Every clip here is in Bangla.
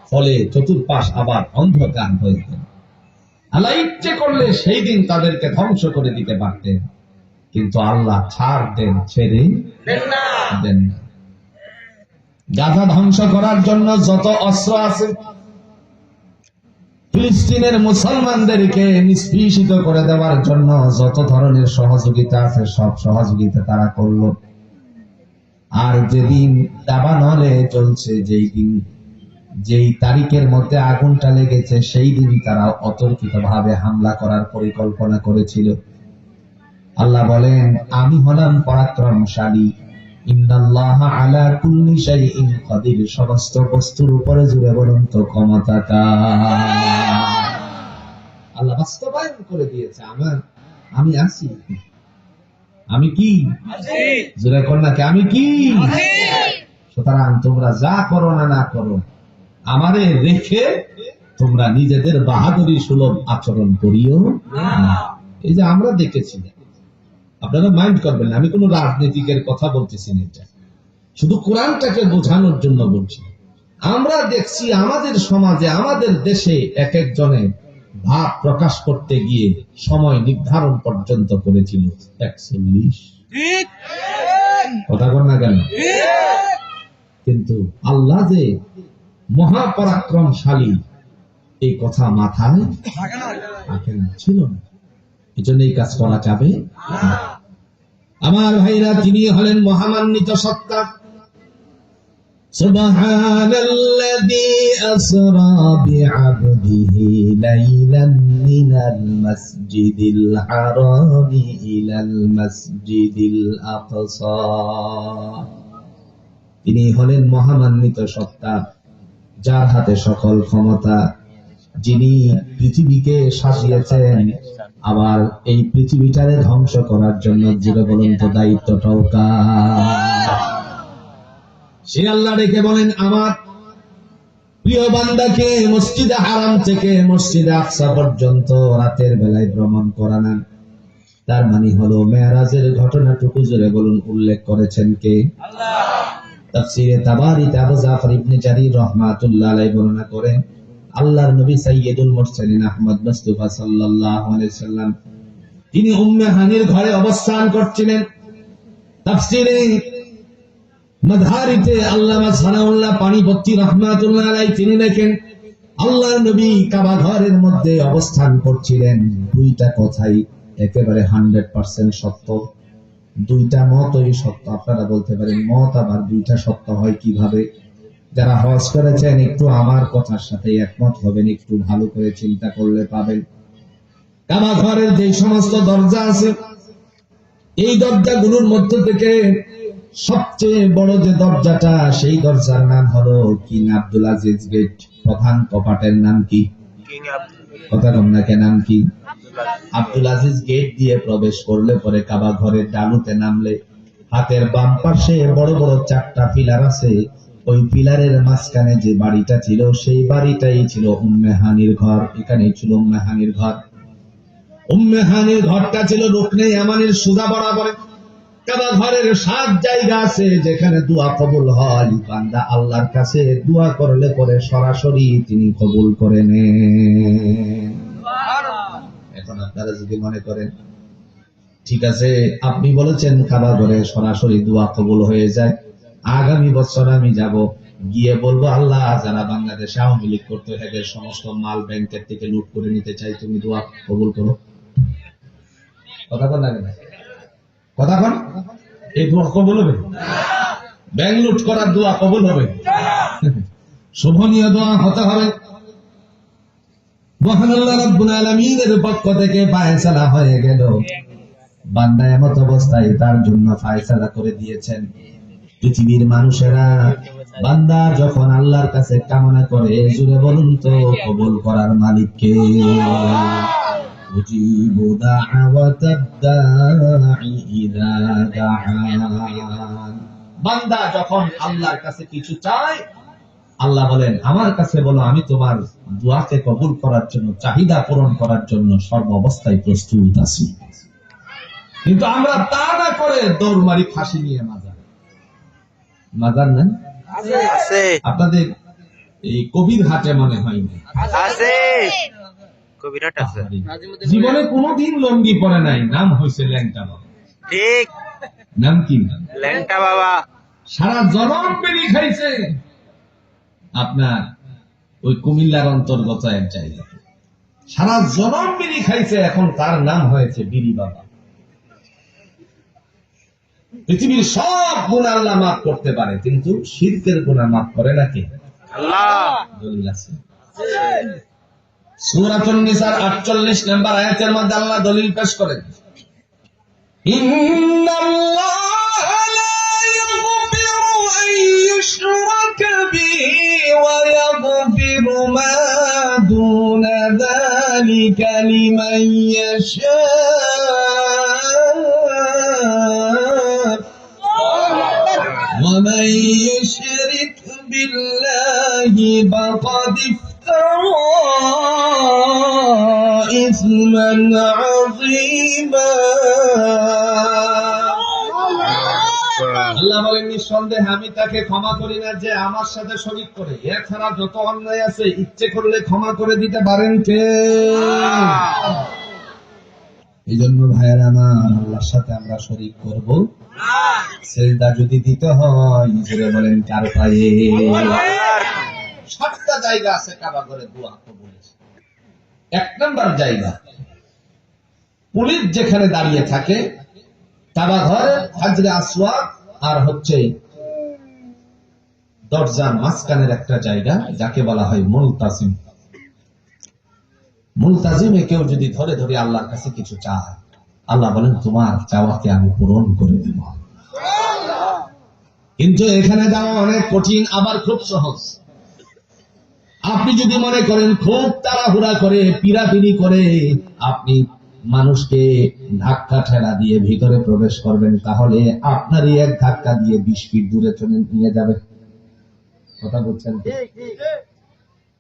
ফলে চতুর্পাশ আবার অন্ধকার হয়ে গেল। আল্লাহ ইচ্ছে করলে সেই দিন তাদেরকে ধ্বংস করে দিতে পারতেন, কিন্তু আল্লাহ ছাড় দেন, ছেড়ে দেন না। গাজা ধ্বংস করার জন্য যত অস্ত্র আছে, ফিলিস্তিনের মুসলমানদেরকে নিষ্পেষিত করে দেওয়ার জন্য যত ধরনের সহযোগিতা আছে, সব সহযোগিতা তারা করলো। আর যেদিন দাবানলে চলছে, যেই তারিখের মধ্যে আগুনটা লেগেছে, সেই দিন তারা অতর্কিত ভাবে হামলা করার পরিকল্পনা করেছিল। আল্লাহ বলেন, আমি হলাম পরাক্রমশালী, ইন্নাল্লাহা আলা কুল্লি শাইইন কাদির, সমস্ত বস্তুর উপরে জুড়ে বলুন তো ক্ষমতা কার। আল্লাহ বাস্তবায়ন করে দিয়েছে, আমি আছি। আমি কি জোরে কর নাকি, আমি কি। সুতরাং তোমরা যা করো না করো, আমারে রেখে তোমরা নিজেদের বাহাদুরি সুলভ আচরণ করিও না। এই যে আমরা দেখেছি, আপনারা মাইন্ড করবেন না, আমি কোন রাজনীতিকের কথা বলতেছি না, এটা শুধু কোরআনটাকে বোঝানোর জন্য বলছি। আমরা দেখছি আমাদের সমাজে, আমাদের দেশে এক একজনের ভাব প্রকাশ করতে গিয়ে সময় নির্ধারণ পর্যন্ত করেছিল 41। কথা বল না কেন? কিন্তু আল্লাহ যে মহাপরাক্রমশালী, এই কথা মাথায় থাকে না, ছিল না। এই জন্য এই কাজ করা যাবে না। আমার ভাইরা, তিনি হলেন মহামান্বিত সত্তা। সুবহানাল্লাযী আসরা বিআবদিহি লাইলান মিনাল মাসজিদিল হারামি ইলাল মাসজিদিল আকসা। তিনি হলেন মহামান্বিত সত্তা, যার হাতে সকল ক্ষমতা, যিনি পৃথিবীকে সাজিয়েছেন, আবার এই পৃথিবীটারে ধ্বংস করার জন্য জুড়ে বলুন তো দায়িত্বটাও কার। সে আল্লাহ ডেকে বলেন, আমার প্রিয় বান্দাকে মসজিদে হারাম থেকে মসজিদে আকসা পর্যন্ত রাতের বেলায় ভ্রমণ করান। তার মানে হলো মেরাজের ঘটনাটুকু জুড়ে বলুন উল্লেখ করেছেন কে? আল্লাহ। তাফসীরে তাবারিতে আবু জাফর ইবনে জারীর রাহমাতুল্লাহ আলাইহি বর্ণনা করেন, আল্লাহর নবী সাইয়্যিদুল মুরসালিন আহমদ মুস্তাফা সাল্লাল্লাহু আলাইহি সাল্লাম তিনি উম্মে হানির ঘরে অবস্থান করছিলেন। তাফসীরে মাধারিতে আল্লামা সানাউল্লাহ পানিপত্তি রাহমাতুল্লাহ আলাইহি তিনি লেখেন, আল্লাহর নবী কাবা ঘরের মধ্যে অবস্থান করছিলেন। দুইটা কথাই একেবারে 100% সত্য, দুইটা মতই সত্য। আপনারা বলতে পারেন মত আবার দুইটা সত্য হয় কিভাবে? যারা হজ করেছেন একটু আমার কথার সাথে একমত হবেন, একটু ভালো করে চিন্তা করলে পাবেন। কাবা ঘরের যে সমস্ত দরজা আছে, এই দরজাগুলোর মধ্য থেকে সবচেয়ে বড় যে দরজাটা, সেই দরজার নাম হলো কিং আব্দুল আজিজ গেট। প্রধান কপাটের নাম কি? কথা কম না কে, নাম কি? আব্দুল আজিজ গেট দিয়ে প্রবেশ করলে পরে কাবা ঘরের ডালুতে নামলে হাতের বাম পাশে বড় বড় 4টা পিলার আছে। ওই পিলারের মাঝখানে যে বাড়িটা ছিল, সেই বাড়িটাই ছিল উম্মে হানির ঘর। এখানেই ছিল উম্মে হানির ঘর। উম্মে হানির ঘরটা ছিল রুকনে ইয়ামানের সোজা বরাবর। কাবা ঘরের 7 জায়গা আছে যেখানে দোয়া কবুল হয়। বান্দা আল্লাহর কাছে দোয়া করলে পরে সরাসরি তিনি কবুল করে নেন। এখন আপনারা যদি মনে করেন ঠিক আছে, আপনি বলেছেন কাবা ঘরে সরাসরি দোয়া কবুল হয়ে যায়, আগামী বছর আমি যাব, গিয়ে বলবো আল্লাহ, যারা বাংলাদেশে আওয়ামী লীগ করতে থাকে সমস্ত মাল ব্যাংকের থেকে লুট করে নিতে চাই, তুমি দোয়া কবুল করো। কথা বল লাগে না? কথা বল, এই দোয়া কবুল হবে? ব্যাংক লুট করার দোয়া কবুল হবে? শোভনীয় দোয়া হতে হবে। মহান আল্লাহ রাব্বুল আলামিনের পক্ষ থেকে ফায়সালা হয়ে গেল। বান্দা এমত অবস্থায় তার জন্য ফায়সালা করে দিয়েছেন। পৃথিবীর মানুষেরা বান্দা যখন আল্লাহর কাছে কামনা করে, জুড়ে বলুন তো কবুল করার মালিক কে? উজিবু দাওয়াতাদ দাঈ ইযা দাআন। বান্দা যখন আল্লাহর কাছে কিছু চায়, আল্লাহ বলেন আমার কাছে বলো, আমি তোমার দোয়াকে কবুল করার জন্য, চাহিদা পূরণ করার জন্য সর্ব অবস্থায় প্রস্তুত আছি। কিন্তু আমরা তা না করে দৌড় মারি ফাঁসি নিয়ে মাজার। মাজার না আপনাদের এই কবির হাটে মনে হয়নি, আছে কবিরাট আছে। জীবনে কোনোদিন লঙ্গি পরে নাই, নাম হয়েছে ল্যাংটা বাবা। ঠিক, নাম কি? ল্যাংটা বাবা। সারা জনম বেরি খাইছে আপনার ওই কুমিল্লার অন্তর্গত এক জায়গা, সারা জনম বিড়ি খাইছে, এখন তার নাম হয়েছে বিড়ি বাবা। পৃথিবীর সব গুনাহ আল্লাহ মাফ করতে পারে, কিন্তু শিরকের গুনাহ মাফ করে না কে? আল্লাহ। দলিল আছে। সূরাতুন নিসার 48 নম্বর আয়াতের মধ্যে আল্লাহ দলিল পেশ করেন, ইন্নাল্লাহা লা ইয়াগফিরু আন ইউশরাকা বিহি ওয়া ইয়াগফিরু মা দুনা যালিকা লিমান ইয়াশা। ومن يشرك بالله فقد افترى إثما عظيما। আল্লাহ বলেন, নিঃসন্দেহে আমি তাকে ক্ষমা করি না যে আমার সাথে শরীক করে। এছাড়া যত অন্যায় আছে ইচ্ছে করলে ক্ষমা করে দিতে পারেন কে? এই জন্য ভাইয়েরা আমার, আল্লাহর সাথে আমরা শরীক করব সেজদা যদি দিতে হয়, জোরে বলেন কার পায়ে? 7টা জায়গা আছে কাবা ঘরে দোয়া কবুলের। 1 নাম্বার জায়গা, পুলিশ যেখানে দাঁড়িয়ে থাকে কাবা ঘরে হাজরে আসওয়াদ আর হচ্ছে দরজার মাঝখানের একটা জায়গা যাকে বলা হয় মুলতাজিম। মুলতাজিমে কেউ যদি ধরে ধরে আল্লাহর কাছে কিছু চায়, আল্লাহ বলেন তোমার চাওয়াকে আমি পূরণ করে দেব। কিন্তু এখানে যাওয়া অনেক কঠিন, আবার খুব সহজ। আপনি যদি মনে করেন খুব তাড়াহুড়া করে পিরাপিরি করে আপনি মানুষকে ধাক্কা ঠেলা দিয়ে ভিতরে প্রবেশ করবেন, তাহলে আপনারই এক ধাক্কা দিয়ে 20 ফিট দূরে চলে নিয়ে যাবে। কথা বলছেন?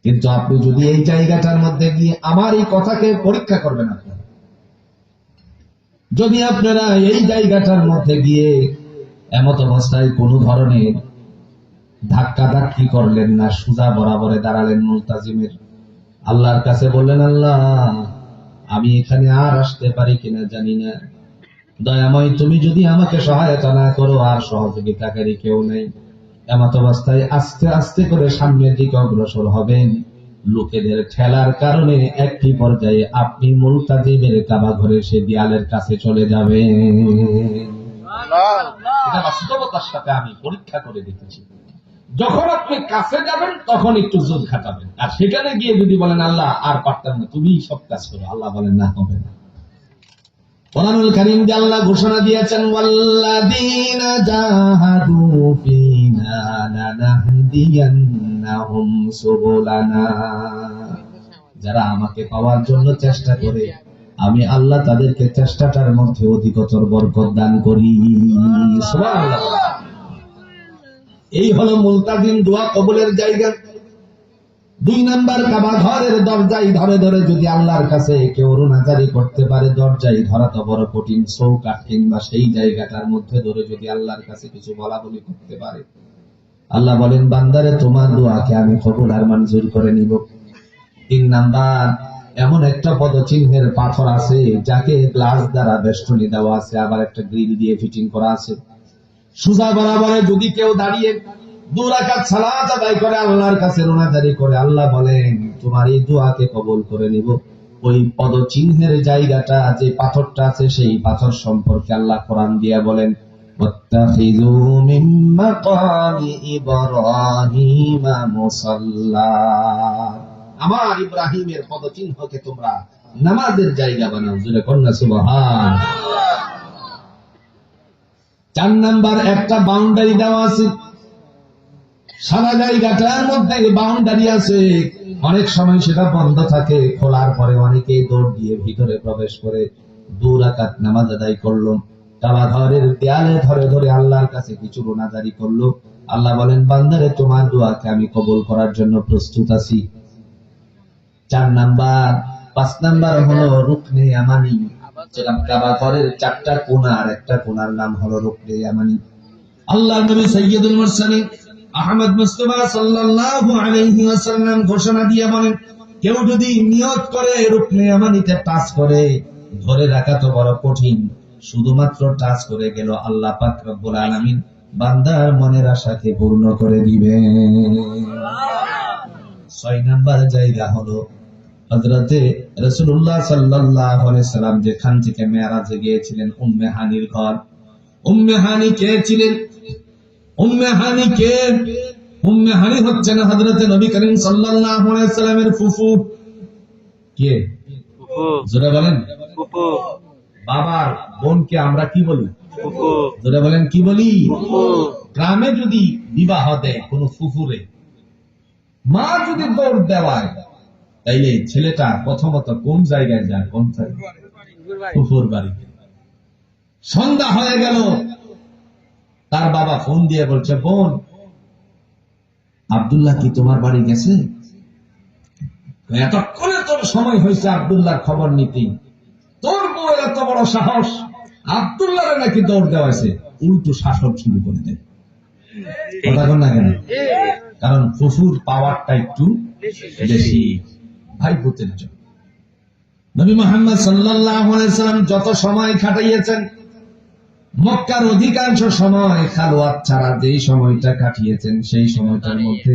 কিন্তু আপনি যদি এই জায়গাটার মধ্যে গিয়ে আমার এই কথাকে পরীক্ষা করবেন, আপনারা যদি আপনারা এই জায়গাটার মধ্যে গিয়ে এমত অবস্থায় কোন ধরনের ধাক্কা ধাক্কি করলেন না, সোজা বরাবরে দাঁড়ালেন মুলতাজিমের, আল্লাহর কাছে বললেন, আল্লাহ আমি এখানে আর আসতে পারি কিনা জানি না, দয়াময় তুমি যদি আমাকে সহায়তা না করো আর সহযোগিতাকারী কেউ নেই। এমত অবস্থায় আস্তে আস্তে করে সামনের দিকে অগ্রসর হবেন, লোকেদের ঠেলার কারণে একটি পর্যায়ে আপনি মুলতাজিমের কাবা ঘরে সে দেয়ালের কাছে চলে যাবেন। এটা বাস্তবতার সাথে আমি পরীক্ষা করে দেখেছি। যখন আপনি কাছে যাবেন তখন একটু জোর খাটাবেন, আর সেখানে গিয়ে যদি বলেন আল্লাহ আর পারতাম না, তুমি সব কাজ করো, আল্লাহ বলেন না, হবে না। কোরআনুল কারীম যে আল্লাহ ঘোষণা দিয়েছেন, ওয়াল্লাযীনা জাহাদু ফীনা লানাহদিয়ান্নাহুম সুবুলানা, যারা আমাকে পাওয়ার জন্য চেষ্টা করে আমি আল্লাহ তাদেরকে চেষ্টাটার মধ্যে অধিকতর বরকত দান করি। সুবহানাল্লাহ। এই হলো মুলতাজিম দোয়া কবুলের জায়গা। 2 নাম্বার, কাবা ঘরের দরজায় ধরে ধরে যদি আল্লাহর কাছে কেউ রুনাজারি করতে পারে, দরজায় ধরা তো বড় কঠিন, চৌকাঠ কিংবা সেই জায়গাটার মধ্যে ধরে যদি আল্লাহর কাছে কিছু বলা বলি করতে পারে, আল্লাহ বলেন বান্দারে তোমার দোয়াকে আমি কবুল আর মঞ্জুর করে নিব। 3 নাম্বার, এমন একটা পদচিহ্নের পাথর আছে যাকে গ্লাস দ্বারা বেষ্টনী দেওয়া আছে, আবার একটা গ্রিল দিয়ে ফিটিং করা আছে। সোজা বরাবরে যদি কেউ দাঁড়িয়ে 2 রাকাত সালাত আদায় করে আল্লাহর কাছে রোনাজারি করে, আল্লাহ বলেন তোমার এই দোয়াকে কবুল করে নিব। ওই পদচিহ্নের জায়গাটা যে পাথরটা আছে সেই পাথর সম্পর্কে আল্লাহ কোরআন দিয়ে বলেন, ওয়াত্তাখিযু মিন মাকামি ইব্রাহিমা মুসাল্লা, আমার ইব্রাহিমের পদচিহ্নকে তোমরা নামাজের জায়গা বানাও। জোরে কন্যা সুবহানাল্লাহ। 4 নাম্বার, একটা বাউন্ডারি দেওয়া আছে, সারা জায়গাটার মধ্যে বাউন্ডারি আছে, অনেক সময় সেটা বন্ধ থাকে, খোলার পরে অনেকে দৌড় দিয়ে ভিতরে প্রবেশ করে 2 রাকাত নামাজ আদায় করলো, কাবা ঘরের দেয়ালে ধরে ধরে আল্লাহর কাছে কিছু রোনাজারি করলো। আল্লাহ বলেন বান্দারে তোমার দোয়াকে আমি কবুল করার জন্য প্রস্তুত আছি। 4 নাম্বার। 5 নাম্বার হলো রুকনে ইয়ামানি, যেটা কাবা ঘরের 4টা কোণার একটা কোণার নাম হলো রুকনে ইয়ামানি। আল্লাহর নবী সাইয়্যিদুল মুরসালিন আহমদ মুস্তাফা সাল্লাল্লাহু আলাইহি ওয়াসাল্লাম ঘোষণা দিয়ে বলেন, কেউ যদি নিয়ত করে রুকনে ইয়ামানিতে টাচ করে, ধরে রাখা তো বড় কঠিন, শুধুমাত্র টাচ করে গেল, আল্লাহ পাক রব্বুল আলামিন বান্দার মনের আশাকে পূর্ণ করে দিবেন। 6 নাম্বার জায়গা হলো হযরতে রাসূলুল্লাহ সাল্লাল্লাহু আলাইহি সাল্লাম যেখান থেকে মেরাজে গিয়েছিলেন, উম্মে হানির ঘর। উম্মে হানি কে ছিলেন? উম্মে হানি কে? উম্মে হানি হচ্ছেন হযরতে নবী করিম সাল্লাল্লাহু আলাইহি সাল্লামের ফুফু। কে? ফুফু জোরে বলেন। ফুফু বাবার বোনকে আমরা কি বলি? ফুফু জোরে বলেন, কি বলি? ফুফু গ্রামে যদি বিবাহ দেয় কোন ফুফুরে, মা যদি দৌড় দেওয়ায়, তাইলে ছেলেটা প্রথমত কোন জায়গায় যায়? কোন জায়গায়? ফুফুর বাড়িতে। সন্ধ্যা হয়ে গেল, তার বাবা ফোন দিয়ে বলছে, বোন, আব্দুল্লাহ কি তোমার বাড়ি গেছে? এতক্ষণে তোর সময় হয়েছে আব্দুল্লাহর খবর নিতে। তোর বউয়ের এত বড় সাহস, আব্দুল্লাহরে নাকি দৌড় দেওয়াছে। উল্টো শাসন শুরু করে দেয়। কথা বল না কেন? কারণ ফুফুর পাওয়ারটা একটু বেশি ভাই বোনের জন্য। নবী মুহাম্মদ সাল্লাল্লাহু আলাইহি সাল্লাম যত সময় কাটাইয়েছেন, মক্কার অধিকাংশ সময় খালওয়াত ছাড়া যেই সময়টা কাটিয়েছেন, সেই সময়টার মধ্যে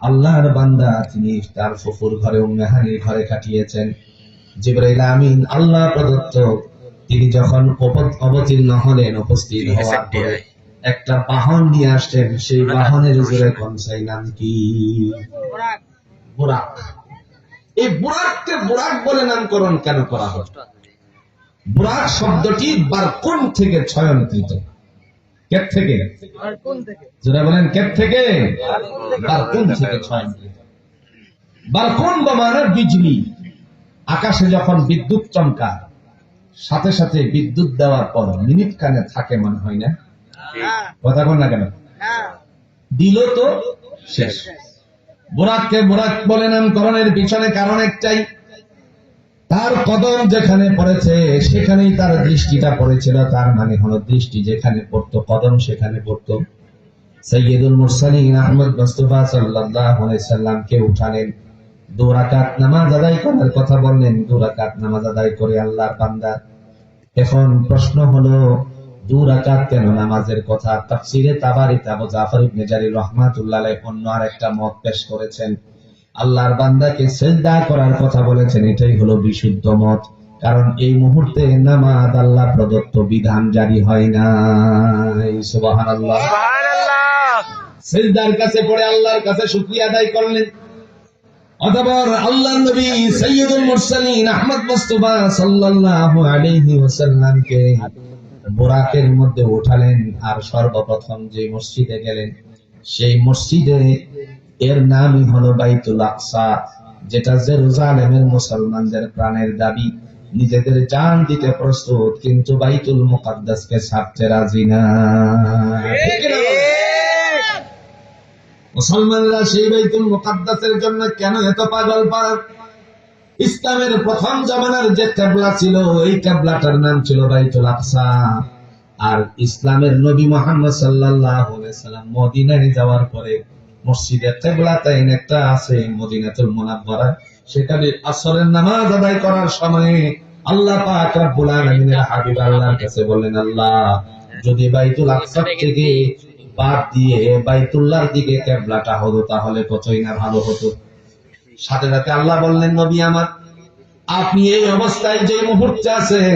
আল্লাহর বান্দা তিনি তার ফুফুর ঘরে, উম্মে হানির ঘরে কাটিয়েছেন। জিবরাইল আমিন আল্লাহ প্রদত্ত, তিনি যখন অবতীর্ণ হলেন, উপস্থিত হওয়ার পরে একটা বাহন নিয়ে আসছেন। সেই বাহনের জোরে কনসাই নাম কি? বুরাক। এই বুরাককে বুরাক বলে নামকরণ কেন করা হয়? বুরাক শব্দটি বারকুন থেকে ছয়নকৃত। কের থেকে? যারা বলেন কের থেকে? বারকুন থেকে ছয়নকৃত। বারকুন মানে বিজলি। আকাশে যখন বিদ্যুৎ চমকায়, সাথে সাথে বিদ্যুৎ দেওয়ার পর মিনিট কানে থাকে মনে হয় না? কথা বল না কেন? দিল তো শেষ। বুরাককে বুরাক বলে নামকরণের পিছনে কারণ একটাই, তার কদম যেখানে পড়েছে সেখানেই তার দৃষ্টিটা পড়েছিল। তার মানে হলো দৃষ্টি যেখানে পড়তো, কদম সেখানে পড়তো। সাইয়্যিদুল মুরসালিন আহমদ মুস্তাফা সাল্লাল্লাহু আলাইহি সাল্লামকে উঠালেন, 2 রাকাত নামাজ আদায় করার কথা বললেন। 2 রাকাত নামাজ আদায় করে আল্লাহর বান্দা। এখন প্রশ্ন হলো, 2 রাকাত কেন নামাজের কথা? তাফসীরে তাবারিতে আবু জাফর ইবনে জারির রাহমাতুল্লাহ আলাইহি অন্য আরেকটা মত পেশ করেছেন। আল্লাহর বান্দাকে সিজদা করার কথা বলেছেন, এটাই হলো বিশুদ্ধ মত। কারণ এই মুহূর্তে নামাজ আল্লাহ প্রদত্ত বিধান জারি হয় না। সুবহানাল্লাহ। সুবহানাল্লাহ। সিজদার কাছে পড়ে আল্লাহর কাছে শুকরিয়া আদায় করলেন। অতঃপর আল্লাহর নবী সাইয়্যিদুল মুরসালিন আহমদ মুস্তাফা সাল্লাল্লাহু আলাইহি ওয়াসাল্লামকে বুরাকের মধ্যে উঠালেন। আর সর্বপ্রথম যে মসজিদে গেলেন, সেই মসজিদে এর নামই হলো বাইতুল আকসা, যেটা জেরুজালেমের মুসলমানদের প্রাণের দাবি। নিজেদের জান দিতে প্রস্তুত, কিন্তু বাইতুল মুকাদ্দাসকে ছাড়তে রাজি না। মুসলমানরা সেই বাইতুল মুকাদ্দাসের জন্য কেন এত পাগল পাড়া? ইসলামের প্রথম জামানার যে কিবলা ছিল, এই কিবলাটার নাম ছিল বাইতুল আকসা। আর ইসলামের নবী মুহাম্মদ সাল্লাল্লাহু আলাইহি সাল্লাম মদিনায় যাওয়ার পরে মসজিদে কিবলাতাইন একটা আছে মদিনাতুল মুনাওয়ারা, সেখানে আসরের নামাজ আদায় করার সময় আল্লাহ পাক রব্বুল আলামিনের হাবিব আল্লাহর কাছে বললেন, আল্লাহ যদি বাইতুল আকসা থেকে বাদ দিয়ে বাইতুল্লাহর দিকে কিবলাটা হতো তাহলে কতই না ভালো হতো। সাথে সাথে আল্লাহ বললেন, নবী আমার, আপনি এই অবস্থায় যে মুহূর্তে আছেন,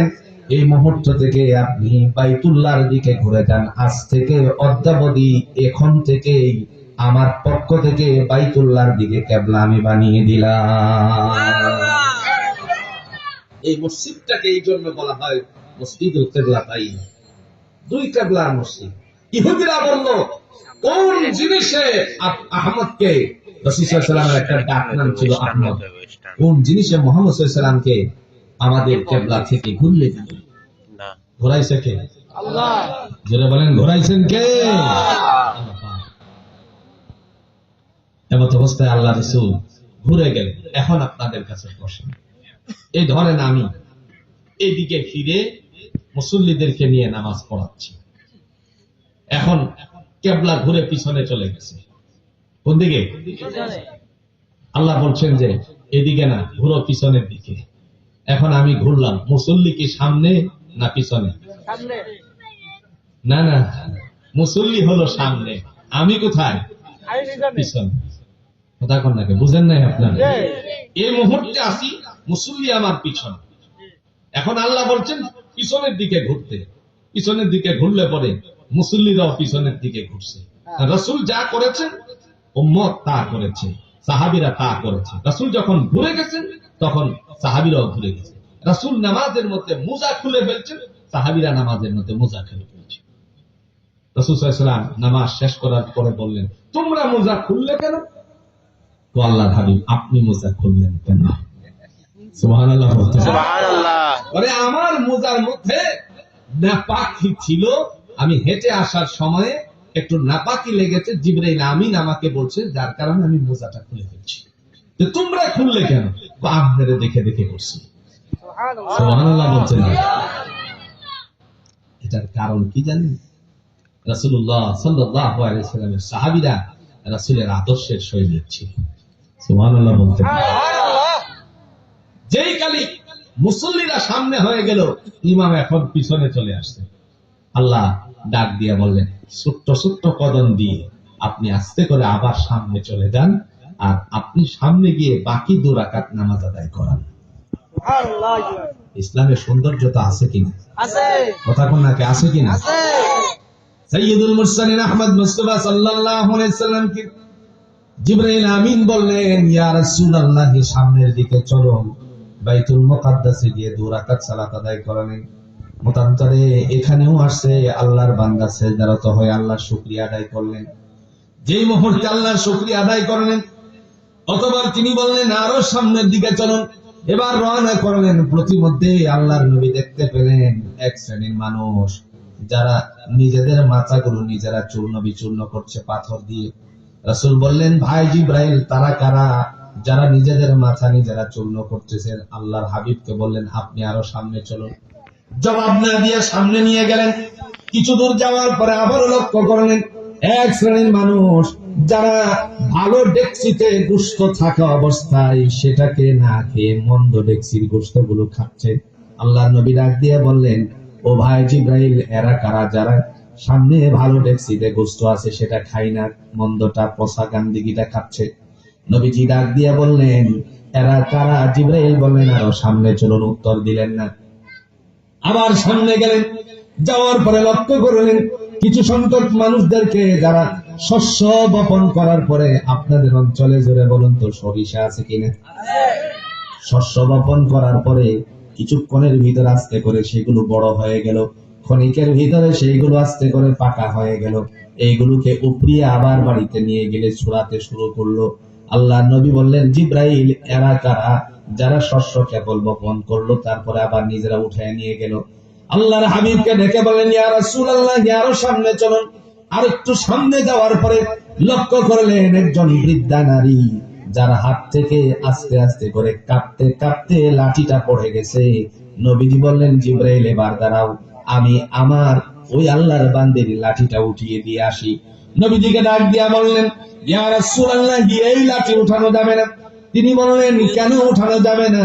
এই মুহূর্ত থেকে আপনি বাইতুল্লাহর দিকে ঘুরে যান। আজ থেকে অদ্যাবধি, এখন থেকেই আমার পক্ষ থেকে বাইতুল্লাহর দিকে কিবলা আমি বানিয়ে দিলাম। এই মসজিদটাকে এই জন্য বলা হয় মসজিদুল কিবলাতাইন, 2 কিবলার মসজিদ। ইহুদিরা বলল, কোন জিনিসে আহমদকে, রাসূল সাল্লাল্লাহু আলাইহি ওয়াসাল্লামের একটা ডাক নাম ছিল আহমদ, কোন জিনিসে মুহাম্মদ সাল্লাল্লাহু আলাইহি ওয়াসাল্লামকে আমাদের কিবলা থেকে ঘুরিয়ে দিল? না, ঘোরাইছে কে? আল্লাহ। যারা বলেন ঘোরাইছেন কে? এমত অবস্থায় আল্লাহ রাসূল ঘুরে গেলেন। এখন আপনাদের কাছে প্রশ্ন, এই ধরেন আমি এইদিকে ফিরে মুসল্লিদেরকে নিয়ে নামাজ পড়াচ্ছি, এখন কিবলা ঘুরে পিছনে চলে গেছে, কোন দিকে? আল্লাহ বলছেন যে এদিকে না, ঘুরো পিছনের দিকে। এখন আমি ঘুরলাম, মুসল্লি কি সামনে না পিছনে? না না, মুসল্লি হলো সামনে, আমি কোথায়? পিছনে। কথা কোন নাকি বুঝেন নাই আপনারা? এই মুহূর্তে আসি, মুসল্লি আমার পিছনে। এখন আল্লাহ বলছেন পিছনের দিকে ঘুরতে। পিছনের দিকে ঘুরলে পরে মুসল্লিরাও পিছনের দিকে ঘুরছে। রাসূল যা করেছেন উম্মত তা করেছে, সাহাবীরা তা করেছে। রাসূল যখন ঘুরে গেছেন তখন সাহাবীরাও ঘুরে গেছে। রাসূল নামাজের মধ্যে মোজা খুলে ফেলছেন, সাহাবীরা নামাজের মধ্যে মোজা খুলে ফেলছে। রাসূল সাল্লাল্লাহু আলাইহি ওয়াসাল্লাম নামাজ শেষ করার পরে বললেন, তোমরা মোজা খুললে কেন? তো আল্লাহর হাবিব, আপনি মোজা খুললেন কেন? সুবহানাল্লাহ। সুবহানাল্লাহ। আরে আমার মোজার মধ্যে নাপাকি ছিল, আমি হেঁটে আসার সময়ে একটু নাপাকি লেগেছে, জিবরাইল আমিন আমাকে বলছে, যার কারণে আমি মোজাটা খুলে ফেলছি। তো তোমরা খুললে কেন? আপনারা দেখে দেখে করছি। সুবহানাল্লাহ বলছেন। এটার কারণ কি জানেন? রাসূলুল্লাহ সাল্লাল্লাহু আলাইহি ওয়াসাল্লামের সাহাবীরা রাসূলের আদর্শের সৈনিক ছিল। সুবহানাল্লাহ বলতেন। যেই কালি মুসল্লিরা সামনে হয়ে গেল, ইমাম এখন পিছনে চলে আসছে। আল্লাহ ডাক দিয়ে বললেন, ছোট্ট ছোট্ট কদম দিয়ে আপনি আস্তে করে আবার সামনে চলে যান, আর আপনি সামনে গিয়ে বাকি 2 রাকাত নামাজ আদায় করান। ইসলামের সৌন্দর্যতা আছে কিনা? আছে। কথা কোন নাকি আছে কিনা? আছে। সাইয়্যিদুল মুরসালিন আহমদ মুস্তাফা সাল্লাল্লাহু আলাইহি ওয়াসাল্লাম কি জিবরাইল আমিন বললেন, ইয়া রাসূলুল্লাহ, সামনের দিকে চলো, বাইতুল মুকাদ্দাসে গিয়ে 2 রাকাত সালাত আদায় করেন। মতান্তরে এখানেও আসছে আল্লাহর বান্দা সিজদারত হয়ে আল্লাহর শুকরিয়া আদায় করলেন। যেই মুহূর্তে আল্লাহর শুকরিয়া আদায় করলেন, অতঃপর তিনি বললেন, আরো সামনের দিকে চলুন। এবার রওনা করলেন। প্রতিমধ্যে আল্লাহর নবী দেখতে পেলেন এক শ্রেণীর মানুষ, যারা নিজেদের মাথাগুলো নিজেরা চূর্ণ বিচূর্ণ করছে পাথর দিয়ে। রাসূল বললেন, ভাই জিবরাইল, তারা কারা যারা নিজেদের মাথা নিজেরা চূর্ণ করতেছেন? আল্লাহর হাবিবকে বললেন, আপনি আরো সামনে চলুন। জবাব না দিয়ে সামনে নিয়ে গেলেন। কিছু দূর যাওয়ার পরে আবারও লক্ষ্য করলেন এক শ্রেণীর মানুষ, যারা ভালো ডেকচিতে গোশত থাকা অবস্থায় সেটাকে না খেয়ে মন্দ ডেকচির গোশত গুলো খাচ্ছে। আল্লাহর নবী ডাক দিয়ে বললেন, ও ভাই জিবরাইল, এরা কারা যারা সামনে ভালো ডেকচিতে গোশত আছে সেটা খাই না, মন্দটা পচা গান্দিগিটা খাচ্ছে? নবীজি ডাক দিয়ে বললেন, এরা কারা? জিবরাইল বললেন, আরো সামনে চলুন। উত্তর দিলেন না। আবার সামনে গেলেন। যাওয়ার পরে লক্ষ্য করলেন কিছু সংখ্যক মানুষদেরকে, যারা শস্য বপন করার পরে, আপনাদের অঞ্চলে জোরে বলুন তো সরিষা আছে কিনা? শস্য বপন করার পরে কিছুক্ষণের ভিতরে আস্তে করে সেগুলো বড় হয়ে গেল, ক্ষণিকের ভিতরে সেইগুলো আস্তে করে পাকা হয়ে গেল। এইগুলোকে উপরিয়ে আবার বাড়িতে নিয়ে গেলে ছুড়াতে শুরু করলো। আল্লাহ নবী বললেন, জিবরাইল, এরা কারা যারা শস্য কেবল বপন করলো তারপরে আবার নিজেরা উঠায় নিয়ে গেল? আল্লাহর হাবিবকে ডেকে বলেন, ইয়া রাসূলুল্লাহ, আরো সামনে চলুন। আর একটু সামনে যাওয়ার পরে লক্ষ্য করলেন একজন বৃদ্ধা নারী, যার হাত থেকে আস্তে আস্তে করে কাঁপতে কাঁপতে লাঠিটা পড়ে গেছে। নবীজি বললেন, জিবরাইল, এবার দাঁড়াও, আমি আমার ওই আল্লাহর বান্দির লাঠিটা উঠিয়ে দিয়ে আসি। নবীজিকে ডাক দিয়া বললেন, ইয়া রাসূলুল্লাহ, এই লাঠি উঠানো যাবে না। তিনি বললেন, কেন উঠানো যাবে না?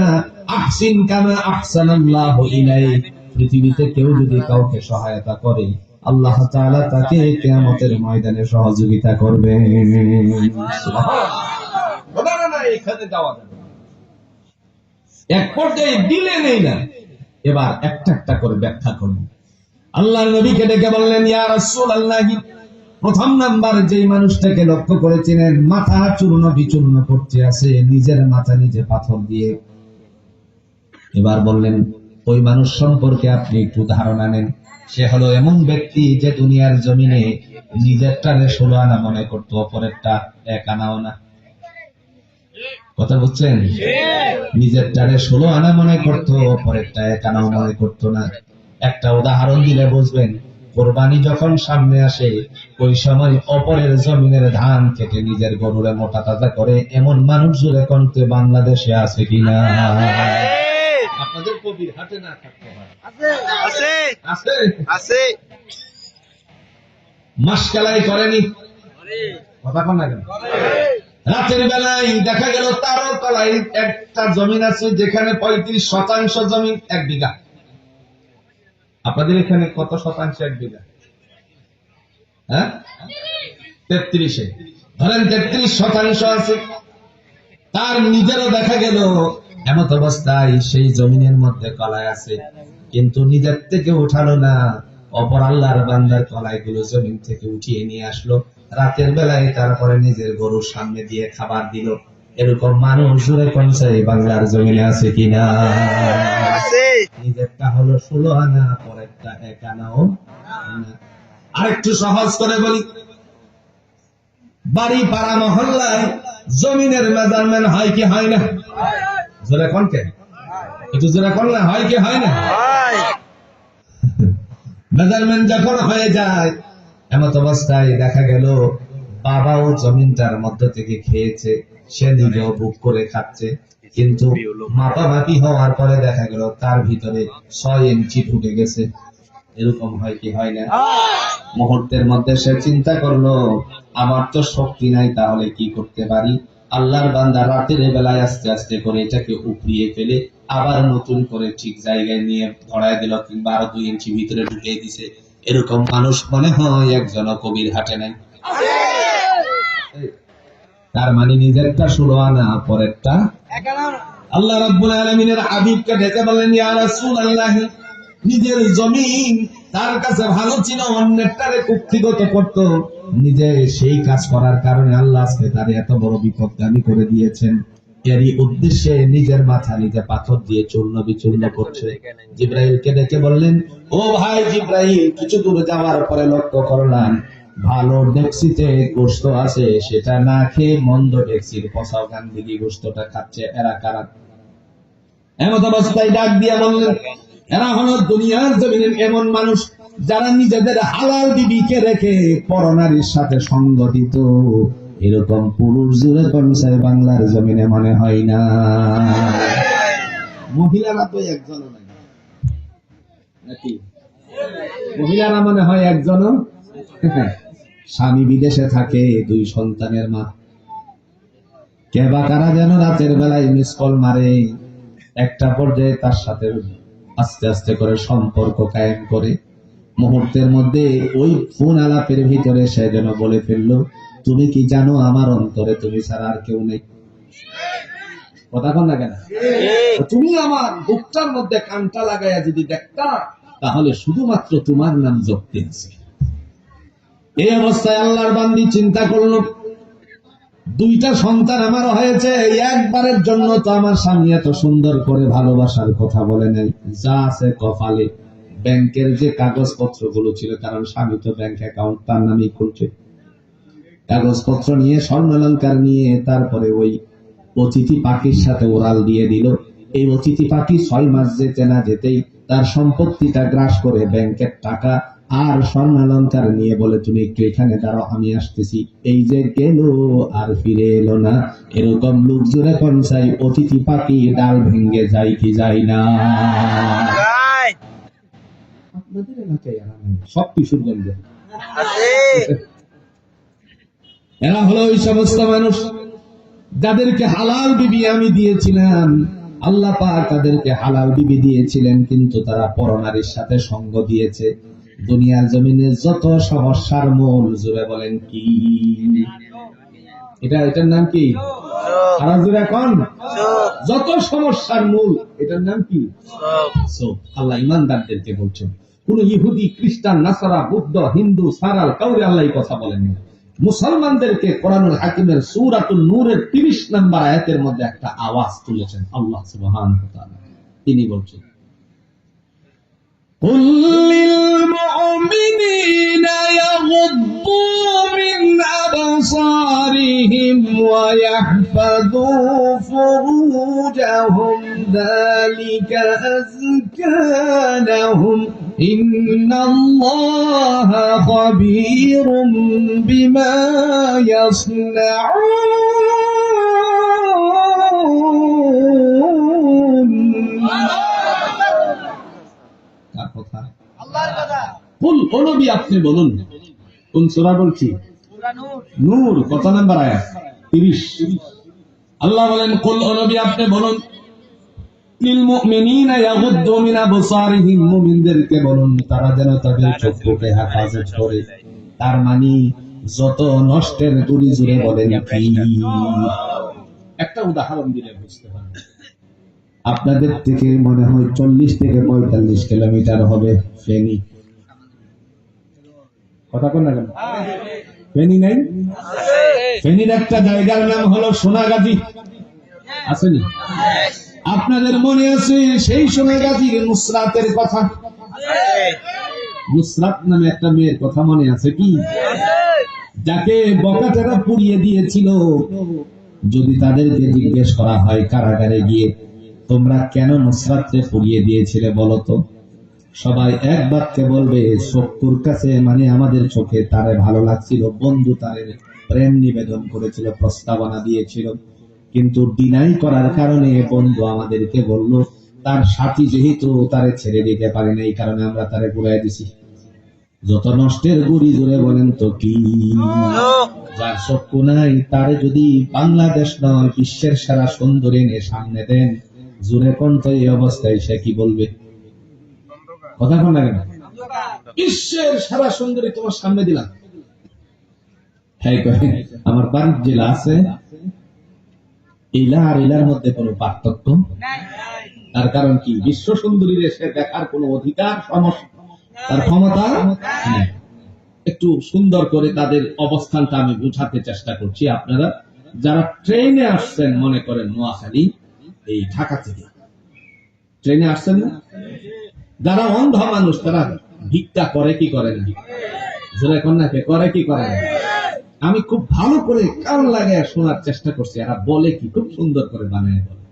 আহসিন কামা আহসানাল্লাহু ইলাইক। পৃথিবীতে কেউ যদি কাউকে সহায়তা করে, আল্লাহ তাআলা তাকে কিয়ামতের ময়দানে সহযোগিতা করবেন। সুবহানাল্লাহ। না, এখানে যাওয়া যাবে না। এক পর্যায়ে দিলে নেই না। এবার একটা একটা করে ব্যাখ্যা করুন। আল্লাহর নবীকে ডেকে বললেন, ইয়া রাসূলুল্লাহ, প্রথম নাম্বার যেই মানুষটাকে লক্ষ্য করেছিলেন মাথা চূর্ণ বিচূর্ণ করতে আছে, নিজের মাথা নিজে পাথর দিয়ে। এবার বললেন, ওই মানুষ সম্পর্কে আপনি একটু ধারণা নেন। সে হলো এমন ব্যক্তি যে দুনিয়ার জমিনে নিজেরটারে 16 আনা মনে করতো, অপরেরটা 1 আনাও না। কথা বুঝছেন? নিজেরটারে 16 আনা মনে করতো, অপরেরটা 1 আনাও মনে করতো না। একটা উদাহরণ দিলে বুঝবেন। কোরবানি যখন সামনে আসে, ওই সময় অপরের জমিনের ধান কেটে নিজের গরুরে মোটা তাজা করে এমন মানুষ জুড়ে কণ্ঠে বাংলাদেশে আছে কিনা? আপনাদের কবির হাটে না থাকতে হয়। আছে আছে আছে। মাসকালাই করেনি? কথা কোন না কেন? রাতের বেলায় দেখা গেল তারও তলায় একটা জমিন আছে যেখানে 35% জমিন 1 বিঘা। আপনাদের এখানে কত শতাংশ 1 বিঘা? হ্যাঁ, 33-এ ধরেন 33% আছে। তার নিজেরও দেখা গেল এমত অবস্থায় সেই জমিনের মধ্যে কলাই আছে, কিন্তু নিজের থেকে উঠালো না, অপর আল্লাহর বান্দার কলাই গুলো জমিন থেকে উঠিয়ে নিয়ে আসলো রাতের বেলায়, তারপরে নিজের গরুর সামনে দিয়ে খাবার দিল। এরকম মানুষ জুড়ে কোনছে বাংলার জমিনে আছে কিনা? নিজেরটা হলো 16 আনা, পরেরটা 1 আনাও না। আরেকটু সহজ করে বলি, বাড়ি পাড়া মহল্লায় জমিনের মেজারমেন্ট হয় কি হয় না? জোরে কোন কে? একটু জোরে কোন না, হয় কি হয় না? মেজারমেন্ট যখন হয়ে যায় এমত অবস্থায় দেখা গেল বাবাও জমিনটার মধ্য থেকে খেয়েছে, সে নিজেও বুক করে খাচ্ছে, কিন্তু মাপামাপি হওয়ার পরে দেখা গেল তার ভিতরে 6 ইঞ্চি ঢুকে গেছে। এরকম হয় কি হয় না? মুহূর্তের মধ্যে সে চিন্তা করলো, আমার তো শক্তি নাই, তাহলে কি করতে পারি? আল্লাহর বান্দা রাতের বেলায় আস্তে আস্তে করে এটাকে উপড়িয়ে ফেলে আবার নতুন করে ঠিক জায়গায় নিয়ে ধরায় দিল, কিংবা আরো 2 ইঞ্চি ভিতরে ঢুকিয়ে দিছে। এরকম মানুষ মনে হয় একজন কবির হাটে নাই। তার মানে নিজেরটা 16 আনা, পরেরটা 1 আনা। আল্লাহ রাব্বুল আলামিনের হাবিবকে ডেকে বললেন, ইয়া রাসূলুল্লাহ, নিজের জমিন তার কাছে ভালো ছিল, অন্যেরটারে কুক্ষিগত করত। নিজে সেই কাজ করার কারণে আল্লাহ আজকে তার এত বড় বিপদগামী করে দিয়েছেন। এরই উদ্দেশ্যে নিজের মাথা নিজে পাথর দিয়ে চূর্ণ বিচূর্ণ করছে। জিব্রাইলকে ডেকে বললেন, ও ভাই জিব্রাইল, কিছু দূরে যাওয়ার পরে লক্ষ্য করলাম ভালো ডেক্সিতে গোশত আছে, সেটা না খেয়ে মন্দ ডেক্সির পচাও গান্দিগি গোশতটা খাচ্ছে। এরা কারা? এমন অবস্থায় ডাক দিয়া বললেন, এরা হলো দুনিয়ার জমিনের এমন মানুষ যারা নিজেদের হালাল বিবিকে রেখে পরনারীর সাথে সঙ্গ দিত। এরকম পুরুষ জুড়ে কনসাই বাংলার জমিনে মনে হয় না। মহিলারা তো একজনও নাই নাকি? মহিলারা মনে হয় একজনও। স্বামী বিদেশে থাকে, 2 সন্তানের মা, কে বা কারা যেন রাতের বেলায় মিস কল মারে। একটা পর্যায়ে তার সাথে আস্তে আস্তে করে সম্পর্ক কায়েম করে। মুহূর্তের মধ্যে ওই ফোন আলাপের ভিতরে সে যেন বলে ফেললো, তুমি কি জানো আমার অন্তরে তুমি ছাড়া আর কেউ নেই? কথা কোন না কেন? তুমি আমার বুকটার মধ্যে কানটা লাগাইয়া যদি দেখতা, তাহলে শুধুমাত্র তোমার নাম জপতে আছে। এই অবস্থায় আল্লাহর বান্দি চিন্তা করলো, 2টা সন্তান আমার হয়েছে, একবারের জন্য তো আমার স্বামী এত সুন্দর করে ভালোবাসার কথা বলে নাই। যা আছে কপালে, ব্যাংকের যে কাগজপত্র গুলো ছিল, কারণ স্বামী তো ব্যাংক অ্যাকাউন্ট তার নামেই খুলছে, কাগজপত্র নিয়ে স্বর্ণালঙ্কার নিয়ে তারপরে ওই অতিথি পাখির সাথে ওরাল দিয়ে দিল। এই অতিথি পাখি 6 মাস যেতে না যেতেই তার সম্পত্তিটা গ্রাস করে ব্যাংকের টাকা আর স্বর্ণালঙ্কার নিয়ে বলে, তুমি একটু এখানে দাঁড়াও, আমি আসতেছি। এই যে গেল আর ফিরে এলো না। এরকম লোক জোরে কনসাই অতিথি পাখি ডাল ভেঙে যায় কি যায় না? আপনাদের এলাকায় সব কিছুর গন্ধ। এরা হলো ওই সমস্ত মানুষ যাদেরকে হালাল বিবি আমি দিয়েছিলাম। আল্লাহ পাক তাদেরকে হালাল বিবি দিয়েছিলেন, কিন্তু তারা পরনারীর সাথে সঙ্গ দিয়েছে। দুনিয়ার জমিনে যত সমস্যার মূল, জুড়ে বলেন কি? এটার নাম কি? আর জুড়ে কোন? যত সমস্যার মূল, এটার নাম কি? আল্লাহ ইমানদারদেরকে বলছেন। কোন ইহুদি, খ্রিস্টান, নাসারা, বুদ্ধ, হিন্দু, সারাল কাউরে আল্লাহ কথা বলেন না। মুসলমানদেরকে কোরআনুল হাকিমের সূরাতুন নূরের 30 নম্বর আয়াতের মধ্যে একটা আওয়াজ তুলেছেন আল্লাহ সুবহানাহু ওয়া তাআলা। তিনি বলছেন, قل للمؤمنين يغضوا من أبصارهم ويحفظوا فروجهم ذلك أزكى لهم إن الله خبير بما يصنعون. কুল, ও নবী আপনি বলুন। কোন সূরা বলছি? নূর কত নাম্বার আয়াত? 30। আল্লাহ বলেন, কুল ও নবী আপনি বলুন, লিল মুমিনিনা ইয়াগুদ্দু মিন আবসারিহিম, মুমিনদেরকে বলুন তারা যেন তাদের চক্ষুকে হেফাজত করে। তার মানে যত নষ্টের দূরে জুড়ে বলেন কি। একটা উদাহরণ দিলে বুঝতে পারবেন। আপনাদের থেকে মনে হয় 40 থেকে 45 কিলোমিটার হবে ফেনী। কথা কোন না কেন? ফেনী নাই? ফেনীর একটা জায়গার নাম হলো সোনাগাজী, আসেনি? আপনাদের মনে আছে সেই সোনাগাজীর নুসরাতের কথা? নুসরাত নামে একটা মেয়ের কথা মনে আছে কি? যাকে বকাটেরা পুড়িয়ে দিয়েছিল। যদি তাদেরকে জিজ্ঞেস করা হয় কারাগারে গিয়ে, তোমরা কেন নুসরাতকে পুড়িয়ে দিয়েছিলে বলো তো, সবাই এক বাক্যে বলবে, শত্রুর কাছে মানে আমাদের চোখে তারে ভালো লাগছিল, বন্ধু তারে প্রেম নিবেদন করেছিল, প্রস্তাবনা দিয়েছিল, কিন্তু ডিনাই করার কারণে বন্ধু আমাদেরকে বলল তার সাথী যেহেতু তারে ছেড়ে দিতে পারে না, এই কারণে আমরা তারে ঘুরাই দিছি। যত নষ্টের গুড়ি জুড়ে বলেন তো কি। যার চক্ষু নাই তারে যদি বাংলাদেশ নয় বিশ্বের সারা সুন্দরী এনে সামনে দেন, জুড়ে কোন তো এই অবস্থায় সে কি বলবে? কথা কোন না কেন? বিশ্বের সারা সুন্দরী তোমার সামনে দিলাম, হ্যাঁ কহে আমার বাড়ির জেলা আছে, ইলা আর ইলার মধ্যে কোনো পার্থক্য। তার কারণ কি? বিশ্ব সুন্দরীর সে দেখার কোনো অধিকার, সমস্যা, তার ক্ষমতা নেই। একটু সুন্দর করে তাদের অবস্থানটা আমি বুঝাতে চেষ্টা করছি। আপনারা যারা ট্রেনে আসছেন, মনে করেন নোয়াখালী এই ঢাকা থেকে ট্রেনে আসছেন না, যারা অন্ধ মানুষ তারা ভিক্ষা করে কি করে না? জোরে কন্যাকে করে কি করে না? আমি খুব ভালো করে কান লাগায় শোনার চেষ্টা করছি, এরা বলে কি খুব সুন্দর করে বানায় বলে।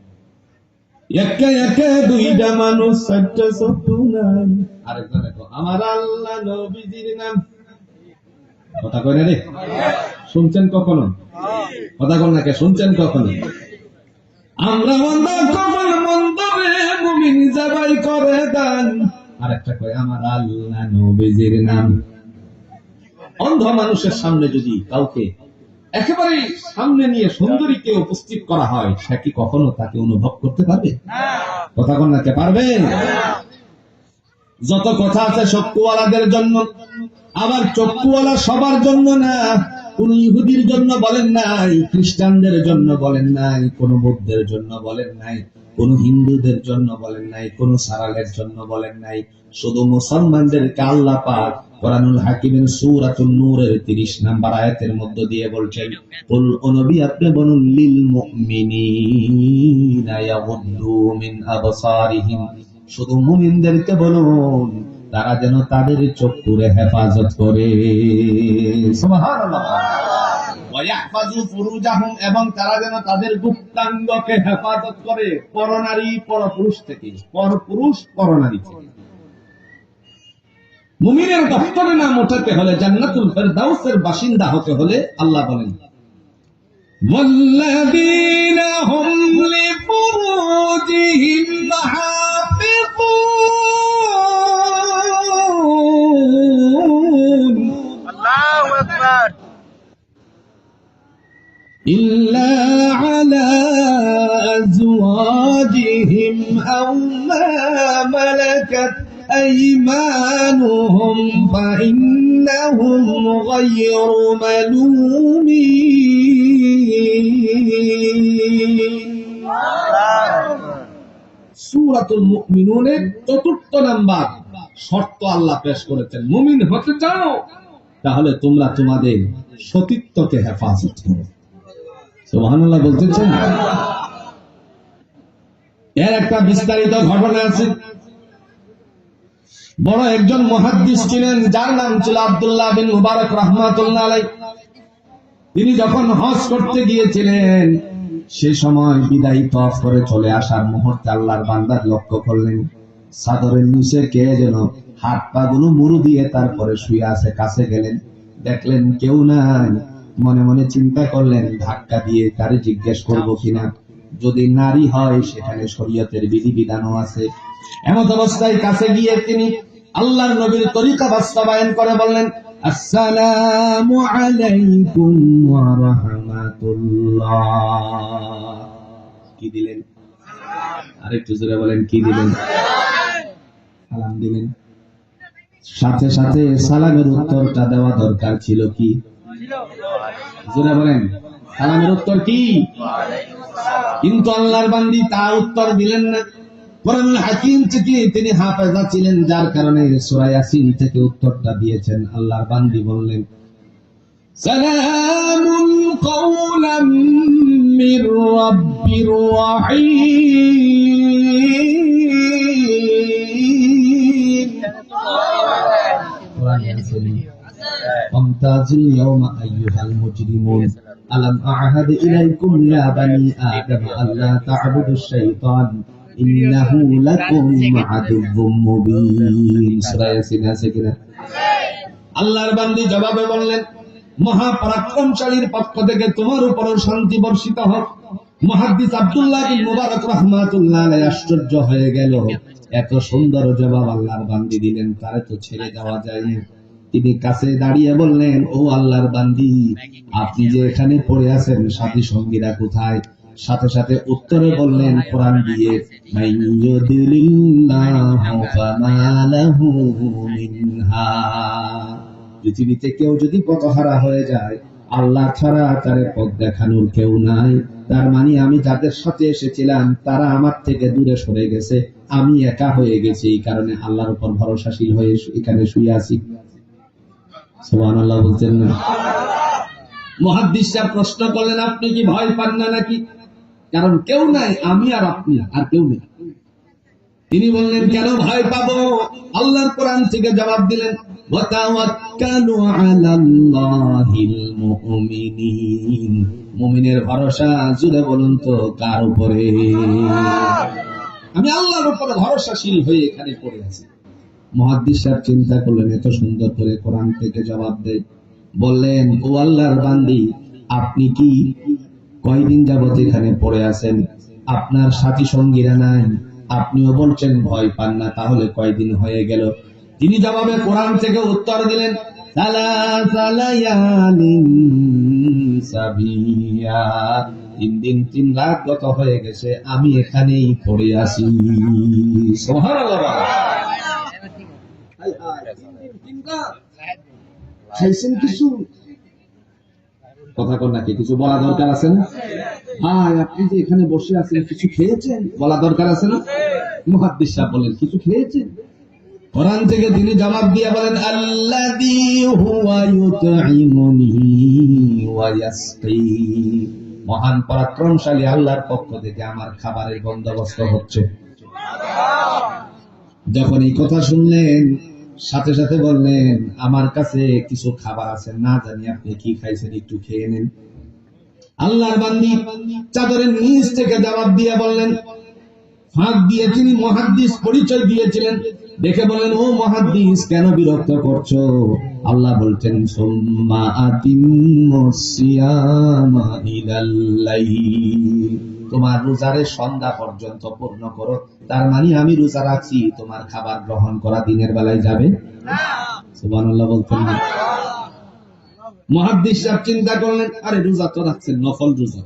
একে একে দুইটা মানুষ, চারটা চক্ষু নাই। আরেকজনে কো আমার আল্লাহ নবীজির নাম। কথা কয় না রে? শুনছেন কখনো? কথা কন না কে? শুনছেন কখনো? আমরা মন্দ কবল মন্দ রে মুমিন জবাই করে দান। আরেকটা কয় আমার আল্লাহ নবীজির নাম। অন্ধ মানুষের সামনে যদি কাউকে একেবারে সামনে নিয়ে সুন্দরীকে উপস্থিত করা হয়, সে কি কখনো তাকে অনুভব করতে পারবে? কথা কোন না কে পারবে? যত কথা আছে চক্ষুওয়ালাদের জন্য, আবার চক্ষুওয়ালা সবার জন্য না। কোন ইহুদির জন্য বলেন নাই, খ্রিস্টানদের জন্য বলেন নাই, কোন বৌদ্ধের জন্য বলেন নাই, কোন হিন্দুদের জন্য বলেন নাই, কোন সারালের জন্য বলেন নাই। শুধু মুসলমানদেরকে আল্লাহ পাক কোরআনুল হাকিমের সূরাতুন নূরের 30 নম্বর আয়াতের মধ্য দিয়ে বলছেন, কুল ও নবী আপনি বলুন, লিল মুমিনিনা ইয়াগুদ্দু মিন আবসারিহিম, শুধু মুমিনদেরকে বলুন তারা যেন তাদের চক্ষুরে হেফাজত করে। সুবহানাল্লাহ। ওয়া ইয়াহফাজু ফুরুজাহুম, এবং তারা যেন তাদের গুপ্তাঙ্গকে হেফাজত করে পরনারী পরপুরুষ থেকে, পরপুরুষ পরনারী থেকে। মুমিনের দফতরে নাম ওঠাতে হলে, জান্নাতুল ফেরদাউসের বাসিন্দা হতে হলে আল্লাহ বলেন, ওয়াল্লাযীনা হুম লিফুরুজিহিম হাফিজুন, আল্লাহু আকবার, ইল্লা আলা আজওয়াজিহিম আও মা মালাকাত أيمانهم فإنهم غير ملومين। সূরাতুল মুমিনুনের ৪র্থ নাম্বার শর্ত আল্লাহ পেশ করেছেন, মুমিন হতে চাও তাহলে তোমরা তোমাদের সতীত্বকে হেফাজত করো। সুবহানাল্লাহ বলতেছেন। এর একটা বিস্তারিত ঘটনা আছে। বড় একজন মুহাদ্দিস ছিলেন, যার নাম ছিল আব্দুল্লাহ বিন মুবারক রাহমাতুল্লাহ আলাইহি। তিনি যখন হজ করতে গিয়েছিলেন, সে সময় বিদায়ী তওয়াফ করে চলে আসার মুহূর্তে আল্লাহর বান্দার লক্ষ্য করলেন, চাদরের নিচে কে যেন হাত পা গুলো মুড়ু দিয়ে তারপরে শুয়ে আছে। কাছে গেলেন, দেখলেন কেউ নাই। মনে মনে চিন্তা করলেন, ধাক্কা দিয়ে তারে জিজ্ঞেস করবো কিনা, যদি নারী হয় সেখানে শরীয়তের বিধিবিধানও আছে। এমত অবস্থায় কাছে গিয়ে তিনি আল্লাহর নবীর তরিকা বাস্তবায়ন করে বললেন, আসসালামু আলাইকুম ওয়া রাহমাতুল্লাহ। কি দিলেন? আরেকটু জোরে বলেন, কি দিলেন? সালাম দিলেন। সাথে সাথে সালামের উত্তরটা দেওয়া দরকার ছিল কি? জোরে বলেন, সালামের উত্তর কি? কিন্তু আল্লাহর বান্দী তা উত্তর দিলেন না। কোরআনুল হাকিম থেকে তিনি হাফেজা ছিলেন, যার কারণে সূরা ইয়াসিন থেকে উত্তরটা দিয়েছেন। আল্লাহর বান্দী বললেন, সালামুন কাওলাম মির রাব্বির রাহিম। আমতাজুল ইয়াওমা আইয়ুহাল মুজরিমুন আলাম আ'হাদ ইলাইকুম ইয়া বানি আদম আল্লা তা'বুদুশ শাইতান ইন্নাহু লাকুম আদুউম মুবিন। সূরা ইয়াসিন আছে কিনা? আল্লাহর বান্দী জবাবে বললেন, মহাপরাক্রমশালীর পক্ষ থেকে তোমার উপর শান্তি বর্ষিত হোক। মুহাদ্দিস আব্দুল্লাহ বিন মুবারক রাহমাতুল্লাহ আলাইহি আশ্চর্য হয়ে গেল, এত সুন্দর জবাব আল্লাহর বান্দী দিলেন, তারে তো ছেড়ে দেওয়া যায় না। তিনি কাছে দাঁড়িয়ে বললেন, ও আল্লাহর বান্দী, আপনি যে এখানে পড়ে আছেন, সাথী সঙ্গীরা কোথায়? সাথে সাথে উত্তরে বললেন কোরআন দিয়ে, মাইয়ুদিলিল্লাহু ফামা লাহু মিনহা। পৃথিবীতে কেউ যদি পথহারা হয়ে যায়, আল্লাহ ছাড়া তার পথ দেখানোর কেউ নাই। তার মানে আমি যাদের সাথে এসেছিলাম তারা আমার থেকে দূরে সরে গেছে, আমি একা হয়ে গেছি। এই কারণে আল্লাহর উপর ভরসাশীল হয়ে এখানে শুয়ে আছি। সুবহানাল্লাহ বলছেন না? মুহাদ্দিস সাহেব প্রশ্ন করলেন, আপনি কি ভয় পান না নাকি? কারণ কেউ নাই, আমি আর আপনি, আর কেউ নেই। তিনি বললেন, কেন ভয় পাবো? আল্লাহর কোরআন থেকে জবাব দিলেন, ওয়াতাওয়াক্কালু আলাল্লাহিল মুমিনিন। মুমিনের ভরসা জুড়ে বলুন তো কার উপরে? আমি আল্লাহর উপর ভরসাশীল হয়ে এখানে পড়ে আছি। মুহাদ্দিস সাহেব চিন্তা করলেন, এত সুন্দর করে কোরআন থেকে জবাব দেয়। বললেন, ও আল্লাহর বান্দী, আপনি কি কয়দিন যাবত এখানে পড়ে আছেন? আপনার সাথী সঙ্গীরা নাই, আপনিও বলছেন ভয় পান না, তাহলে কয়দিন হয়ে গেল? তিনি জবাবে কোরআন থেকে উত্তর দিলেন, সালাসা লায়ালিন সাবিয়া। 3 দিন 3 রাত গত হয়ে গেছে, আমি এখানেই পড়ে আছি। সুবহানাল্লাহ। খাইছেন কিছু? কথা কর নাকি? কিছু বলা দরকার আছে না? ভাই, আপনি যে এখানে বসে আছেন, কিছু খেয়েছেন? বলা দরকার আছে না? মুহাদ্দিস সাহেব বলেন, কিছু খেয়েছেন? কোরআন থেকে তিনি জবাব দিয়ে বলেন, আল্লাযী হুয়া ইউতঈমুনি ওয়া ইয়াসকি। মহান পরাক্রমশালী আল্লাহর পক্ষ থেকে আমার খাবারের বন্দোবস্ত হচ্ছে। যখন এই কথা শুনলেন, সাথে সাথে বললেন, আমার কাছে কিছু খাবার আছে, না জানি আপনি কি খাইছেন, একটু খেয়ে নেন। আল্লাহর বান্দী চাদরের নিচ থেকে জবাব দিয়ে বললেন, ফাঁক দিয়ে তিনি মুহাদ্দিস পরিচয় দিয়েছিলেন, দেখে বললেন, ও মুহাদ্দিস, কেন বিরক্ত করছো? আল্লাহ বলছেন, সুম্মা আতিম্মুস সিয়ামা ইলাল লাইল। তোমার রোজারে সন্ধ্যা পর্যন্ত পূর্ণ করো। তার মানে আমি রোজা রাখছি, তোমার খাবার গ্রহণ করা দিনের বেলায় যাবে না। সুবহানাল্লাহ বলতেন না? মুহাদ্দিস সাহেব চিন্তা করলেন, আরে রোজা তো রাখছেন, নফল রোজা।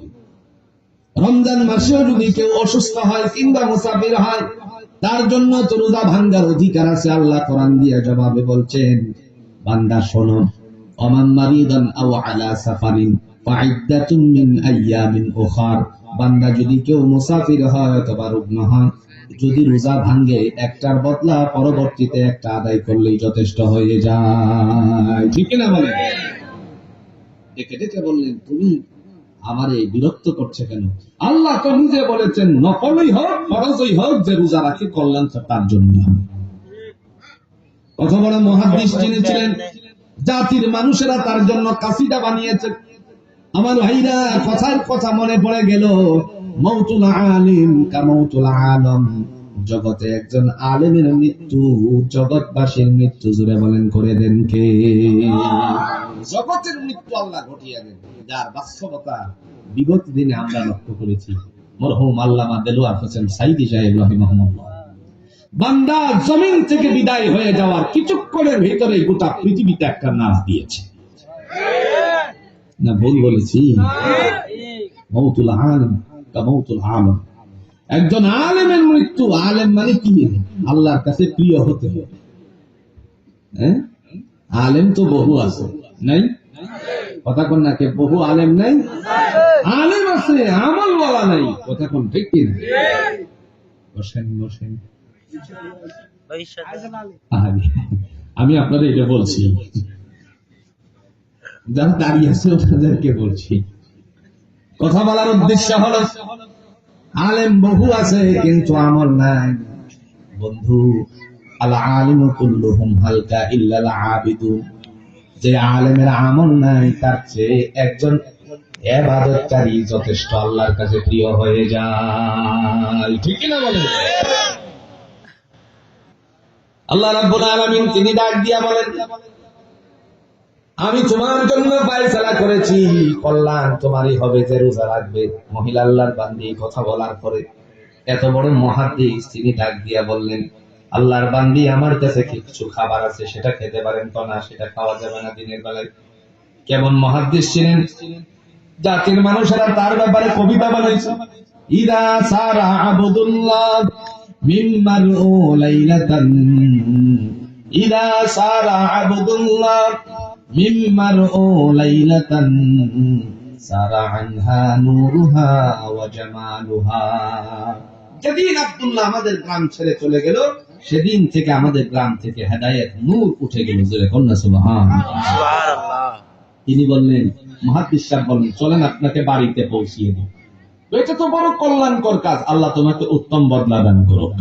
রমজান মাসেও যদি কেউ অসুস্থ হয় কিংবা মুসাফির হয়, তার জন্য তো রোজা ভাঙ্গার অধিকার আছে। আল্লাহ কোরআন দিয়ে জবাবে বলছেন, বান্দা শোনো, ওমান মারিদান আও আলা সাফারিন ফাইদ্দাতুম মিন আইয়ামিন উখার। বান্দা যদি কেউ মুসাফির হয় অথবা রুগ্ন হয়, যদি রোজা ভাঙ্গে, একটার বদলা পরবর্তীতে একটা আদায় করলেই যথেষ্ট হয়ে যায়। ঠিক না? বলেন। ডেকে ডেকে বললেন, তুমি আমারে বিরক্ত করছে কেন? আল্লাহ তো নিজে বলেছেন, নফলই হোক ফরজই হোক, যে রোজা রাখে কল্যাণ তার জন্য। কত বড় মুহাদ্দিস যিনি ছিলেন, জাতির মানুষেরা তার জন্য কাসিদা বানিয়েছে। আমার ভাইরা, কথার কথা মনে পড়ে গেল, মাউতুল আলিম কামাউতুল আলম। জগতে একজন আলেমের মৃত্যু জগৎবাসীর মৃত্যু জুড়ে বলেন করে দেন কে? জগতের মৃত্যু আল্লাহ ঘটিয়ে দেন, যার বাস্তবতা বিগত দিনে আমরা লক্ষ্য করেছি। মরহুম আল্লামা দেলোয়ার হোসেন সাইদি সাহেব রাহিমাহুল্লাহ, বান্দা জমিন থেকে বিদায় হয়ে যাওয়ার কিছুক্ষণের ভিতরে গোটা পৃথিবীতে একটা নাচ দিয়েছে। না ভুল বলেছি? মৌতুল আলম মৌতুল আলম। একজন আলেমের মৃত্যু। আলেম মানে কি? আল্লাহর কাছে প্রিয় হতে হবে। আলেম তো বহু আছে, নাই? কথা কোন নাকি? বহু আলেম নাই? আলেম আছে, আমল বলা নাই। কথা কোন ঠিক কি? বসেন বসেন। আমি আপনাদের এটা বলছি, যারা দাঁড়িয়ে আছে ওনাদেরকে বলছি। কথা বলার উদ্দেশ্য হলো আলেম বহু আছে কিন্তু আমল নাই। বন্ধু, আল আলিমু কুল্লুহুম হালকা ইল্লাল আবিদুন। যে আলেমের আমল নাই তার চেয়ে একজন ইবাদতকারী যথেষ্ট আল্লাহর কাছে প্রিয় হয়ে যায়। ঠিক কি না বলেন? আল্লাহ রাব্বুল আলামিন তিনি ডাক দিয়া বলেন, আমি তোমার জন্য ফয়সালা করেছি, কল্যাণ তোমারই হবে যে রোজা রাখবে। মহিলা আল্লাহর বান্দি কথা বলার পরে এত বড় মুহাদ্দিস তিনি ডাক দিয়া বললেন, আল্লাহর বান্দি আমার কাছে কিছু খাবার আছে, সেটা খেতে পারেন তো না? সেটা খাওয়া যাবে না দিনের বেলায়। কেমন মুহাদ্দিস ছিলেন! জাতির মানুষেরা তার ব্যাপারে কবিতা বানাইছে। ইদা সারা আবদুল্লাহ মিম্মারউ লাইলাতান, ইদা সারা আবদুল্লাহ মিম্মারউ লাইলাতান সারা আনহা নূরুহা ওয়া জামালুহা। যেদিন আব্দুল্লাহ আমাদের গ্রাম ছেড়ে চলে গেল, সেদিন থেকে আমাদের গ্রাম থেকে হেদায়েত নূর উঠে গেল। জোরে কন্যা সুবহানাল্লাহ। তিনি বললেন, মুহাদ্দিস সাহেব বললেন, চলেন আপনাকে বাড়িতে পৌঁছিয়ে দিই। এটা তো বড় কল্যাণকর কাজ, আল্লাহ তোমাকে উত্তম বদলা দান করুক।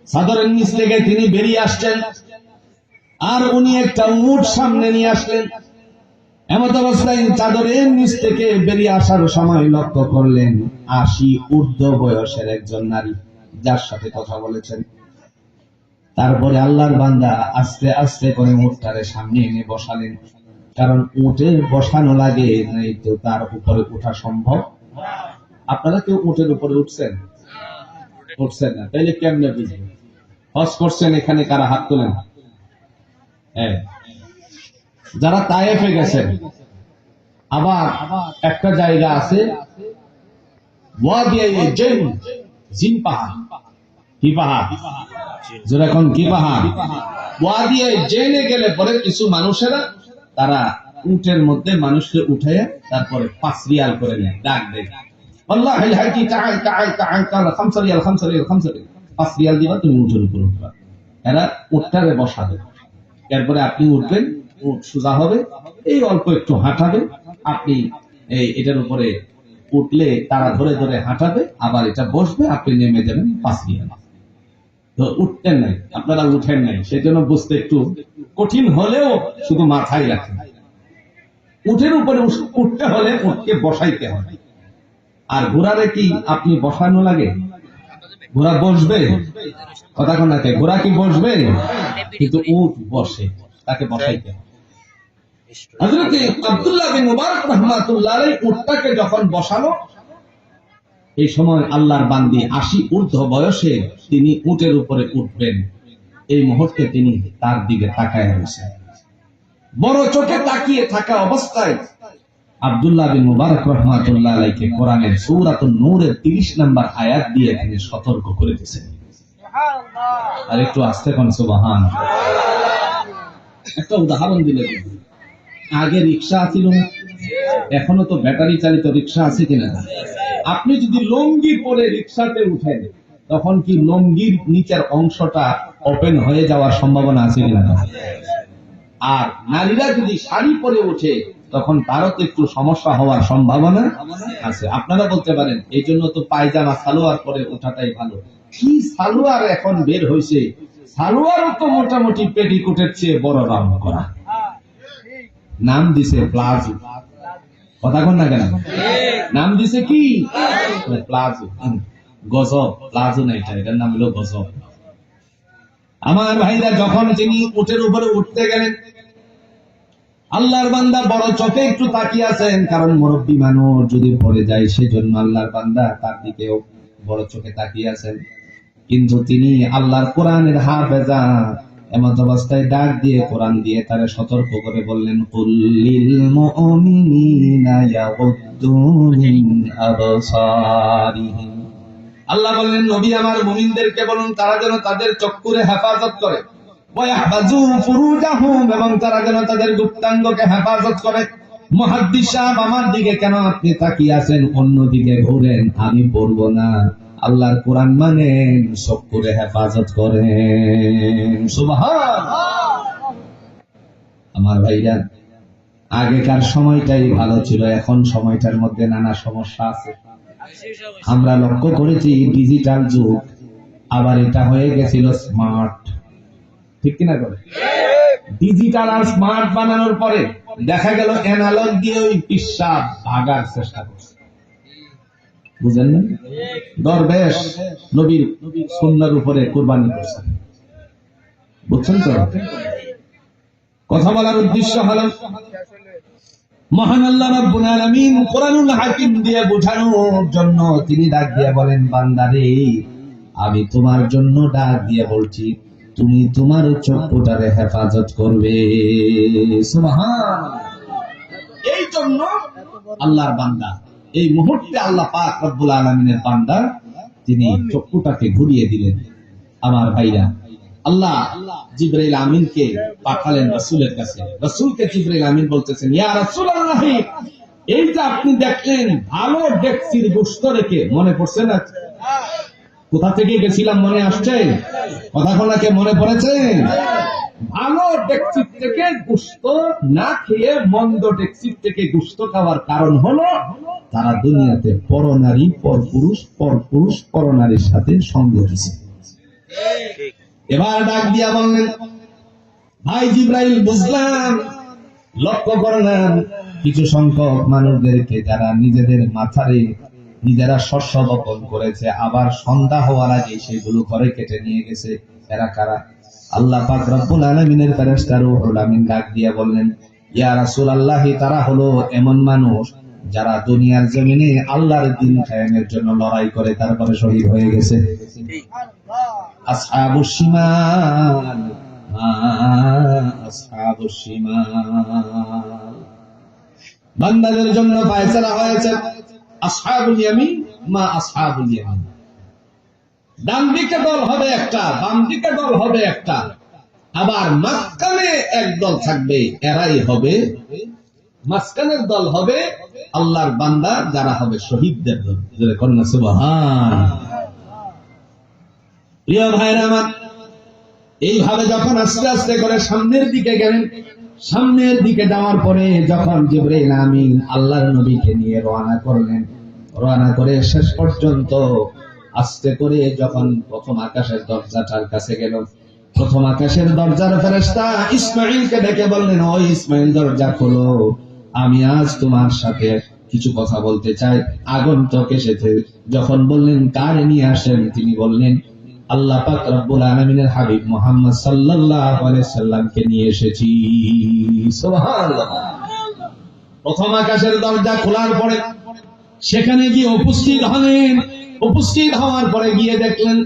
চাদরের নিচ থেকে তিনি বেরিয়ে আসছেন, আর উনি একটা উট সামনে নিয়ে আসলেন। এমত অবস্থায় চাদরের নিচ থেকে বেরিয়ে আসার সময় লক্ষ্য করলেন ৮০ ঊর্ধ্ব বয়সের একজন নারী, যার সাথে কথা বলেছেন। তারপরে আল্লাহর বান্দা আস্তে আস্তে করে উটটারে সামনে এনে বসালেন, কারণ উটে বসানো লাগে, নাই তো তার উপরে ওঠা সম্ভব। আপনারা কেউ উটের উপরে উঠছেন? উঠছেন না? তাইলে কেমনে বুঝবেন? হজ করছেন এখানে কারা? হাত তোলেন। যারা তায়েফে গেছেন, আবার একটা জায়গা আছে ওয়াদিয়ে জিন, জিন পাহাড়। কি পাহাড়? যেরকম কি পাহাড়? ওয়াদিয়ে জিনে গেলে পরে কিছু মানুষেরা তারা উটের মধ্যে মানুষকে উঠাইয়া তারপরে ৫ রিয়াল করে নেয়, ডাক দেয়, আল্লাহিল হাকি তাআল তাআল তাআল তাআল ৫ রিয়াল ৫ রিয়াল ৫ রিয়াল, ৫ রিয়াল দিবা তুমি উটের উপর উঠবা। এরা উটটারে বসাবে, এরপরে আপনি উঠবেন, উট সোজা হবে, এই অল্প একটু হাঁটাবে, আপনি এটার উপরে উঠলে তারা ধরে ধরে হাঁটাবে, আবার এটা বসবে, আপনি নেমে যাবেন ৫ রিয়াল। তো উঠতেন নাই, আপনারা উঠেন নাই, সেজন্য বুঝতে একটু কঠিন হলেও শুধু মাথায় রাখেন, উঠের উপরে উঠতে হলে উঠকে বসাইতে হবে। আর ঘোড়ারে কি আপনি বসানো লাগে? ঘোড়া বসবে? কথা কোন নাকি? ঘোড়া কি বসবে? কিন্তু উট বসে, তাকে বসাইতে হবে। হযরত আব্দুল্লাহ বিন মুবারক রাহমাতুল্লাহ আলাইহি উটটাকে যখন বসালো, এই সময় আল্লাহর বান্দি ৮০ ঊর্ধ্ব বয়সে তিনি উটের উপরে উঠবেন, এই মুহূর্তে তিনি তার দিকে তাকায় রয়েছেন। বড় চোখে তাকিয়ে থাকা অবস্থায় আব্দুল্লাহ বিন মুবারক রাহমাতুল্লাহ আলাইহিকে কোরআনের সূরাতুন নূরের ৩০ নম্বর আয়াত দিয়ে তিনি সতর্ক করে দিয়েছেন। সুবহানাল্লাহ। আর একটু আস্তে কোন সুবহানাল্লাহ। একটা উদাহরণ দিলে, আগে রিকশা ছিল না, এখনো তো ব্যাটারি চালিত রিকশা আছে কিনা? আপনি যদি লুঙ্গি পরে রিকশাতে উঠেন, তখন কি লুঙ্গির নিচের অংশটা ওপেন হয়ে যাওয়ার সম্ভাবনা আছে কিনা? আর নারীরা যদি শাড়ি পরে ওঠে, তখন তারও তো একটু সমস্যা হওয়ার সম্ভাবনা আছে। আপনারা বলতে পারেন, এই জন্য তো পায়জামা সালোয়ার পরে ওঠাটাই ভালো। কি সালোয়ার এখন বের হয়েছে, সালোয়ারও তো মোটামুটি পেটিকোটের চেয়ে বড় রং করা, নাম দিছে প্লাজো। কথা কোন না কেন? নাম দিছে কি? প্লাজো। গজব। প্লাজো না, এটার নাম হলো গজব। আমার ভাইরা, যখন তিনি উটের উপরে উঠতে গেলেন, আল্লাহর বান্দা বড় চোখে একটু তাকিয়ে আছেন, কারণ মুরব্বী মানুষ যদি পড়ে যায়, সেজন্য আল্লাহর বান্দা তার দিকেও বড় চোখে তাকিয়ে আছেন। কিন্তু তিনি আল্লাহর কোরআনের হাফেজা। এমত অবস্থায় ডাক দিয়ে কোরআন দিয়ে তারে সতর্ক করে বললেন, কুল্লিল মুমিনিনা ইয়াগুদ্দু মিন আবসারিহিম। আল্লাহ বললেন, নবী আমার মুমিনদেরকে বলুন তারা যেন তাদের চক্ষুরে হেফাজত করে, ওয়া ইয়াহফাজু ফুরুজাহুম, এবং তারা যেন তাদের গুপ্তাঙ্গকে হেফাজত করে। মুহাদ্দিস সাহেব, আমার দিকে কেন আপনি তাকিয়ে আছেন? অন্যদিকে ঘুরেন, আমি পড়বো না। আল্লাহর কোরআন মানেন, চক্ষুরে হেফাজত করেন। সুবহানাল্লাহ। আমার ভাইরা, আগেকার সময়টাই ভালো ছিল, এখন সময়টার মধ্যে নানা সমস্যা আছে। আমরা লক্ষ্য করেছি ডিজিটাল যুগ, আবার এটা হয়ে গেছিল স্মার্ট। ঠিক কিনা করে? ডিজিটাল আর স্মার্ট বানানোর পরে দেখা গেল অ্যানালগ দিয়ে ওই পিসাব ভাগার চেষ্টা করছে। বুঝেন না? দরবেশ নবীর সুন্নাহর উপরে কুরবানি করছে। বুঝছেন তো? কথা বলার উদ্দেশ্য হলো মহান আল্লাহ রাব্বুল আলামিন কোরআনুল হাকিম দিয়ে বোঝানোর জন্য তিনি ডাক দিয়ে বলেন, বান্দারে আমি তোমার জন্য ডাক দিয়ে বলছি, তুমি তোমার চক্ষুটারে হেফাজত করবে। সুবহানাল্লাহ। এই জন্য আল্লাহর বান্দা, এই মুহূর্তে আল্লাহ পাক রব্বুল আলামিনের বান্দা, তিনি চক্ষুটাকে ঘুরিয়ে দিলেন। আমার ভাইরা, আল্লাহ জিবরাইল আমিনকে পাঠালেন রাসূলের কাছে। রাসূলকে জিবরাইল আমিন বলতেছেন, ইয়া রাসূলুল্লাহ, এই যে আপনি দেখলেন ভালো ডেকচির গোশত রেখে, মনে পড়ছে না? কোথা থেকে গেছিলাম মনে আসছে? কথা কোনাকে মনে পড়েছে? ভালো ডেকচির থেকে গোশত না খেয়ে মন্দ ডেকচির থেকে গোশত খাওয়ার কারণ হলো তারা দুনিয়াতে পরনারী পরপুরুষ, পরপুরুষ পরনারীর সাথে সঙ্গ দিয়েছে। এবার ডাক দিয়া বললেন, ভাই জিবরাইল, বুঝলাম, লক্ষ্য করলাম কিছু সংখ্যক মানুষদেরকে যারা নিজেদের মাথারে নিজেরা শস্য বপন করেছে, আবার সন্ধ্যা হওয়ার আগে সেগুলো ঘরে কেটে নিয়ে গেছে। এরা কারা? আল্লাহ পাক রব্বুল আলামিনের ফেরেশতা রূহুল আমিন ডাক দিয়া বললেন, ইয়া রাসূলুল্লাহ, তারা হলো এমন মানুষ যারা দুনিয়ার জমিনে আল্লাহর দ্বীন কায়েমের জন্য লড়াই করে তারপরে শহীদ হয়ে গেছে। আসহাবুশ শিমাল, আসহাবুশ শিমাল, বান্দাদের জন্য ফয়সালা হয়েছে। আসহাবুল ইয়ামিন মা আসহাবুল ইয়ামিন, ডান দিকে দল হবে একটা, বাম দিকে দল হবে একটা, আবার মাঝখানে এক দল থাকবে, এরাই হবে, মাঝখানের দল হবে আল্লাহর বান্দা, যারা হবে শহীদদের দল। যারা কন্যা সুবহান। প্রিয় ভাইরা আমার, এইভাবে যখন আস্তে আস্তে করে সামনের দিকে গেলেন, সামনের দিকে যাওয়ার পরে যখন জিবরাইল আমিন আল্লাহর নবীকে নিয়ে রওনা করলেন, রওনা করে শেষ পর্যন্ত আস্তে করে যখন প্রথম আকাশের দরজাটার কাছে গেল, প্রথম আকাশের দরজার ফেরেশতা ইসমাঈলকে ডেকে বললেন, ও ইসমাঈল, দরজা খোলো, আমি আজ তোমার সাথে কিছু কথা বলতে চাই। আগন্তুক এসেছে। যখন বললেন কার নিয়ে আসেন, তিনি বললেন আল্লাহ পাক রব্বুল আলামিনের হাবিব মুহাম্মদ সাল্লাল্লাহু আলাইহি সাল্লামকে নিয়ে এসেছি। সুবহানাল্লাহ। প্রথম আকাশের দরজা খোলার পরে সেখানে গিয়ে উপস্থিত হলেন। উপস্থিত হওয়ার পরে গিয়ে দেখলেন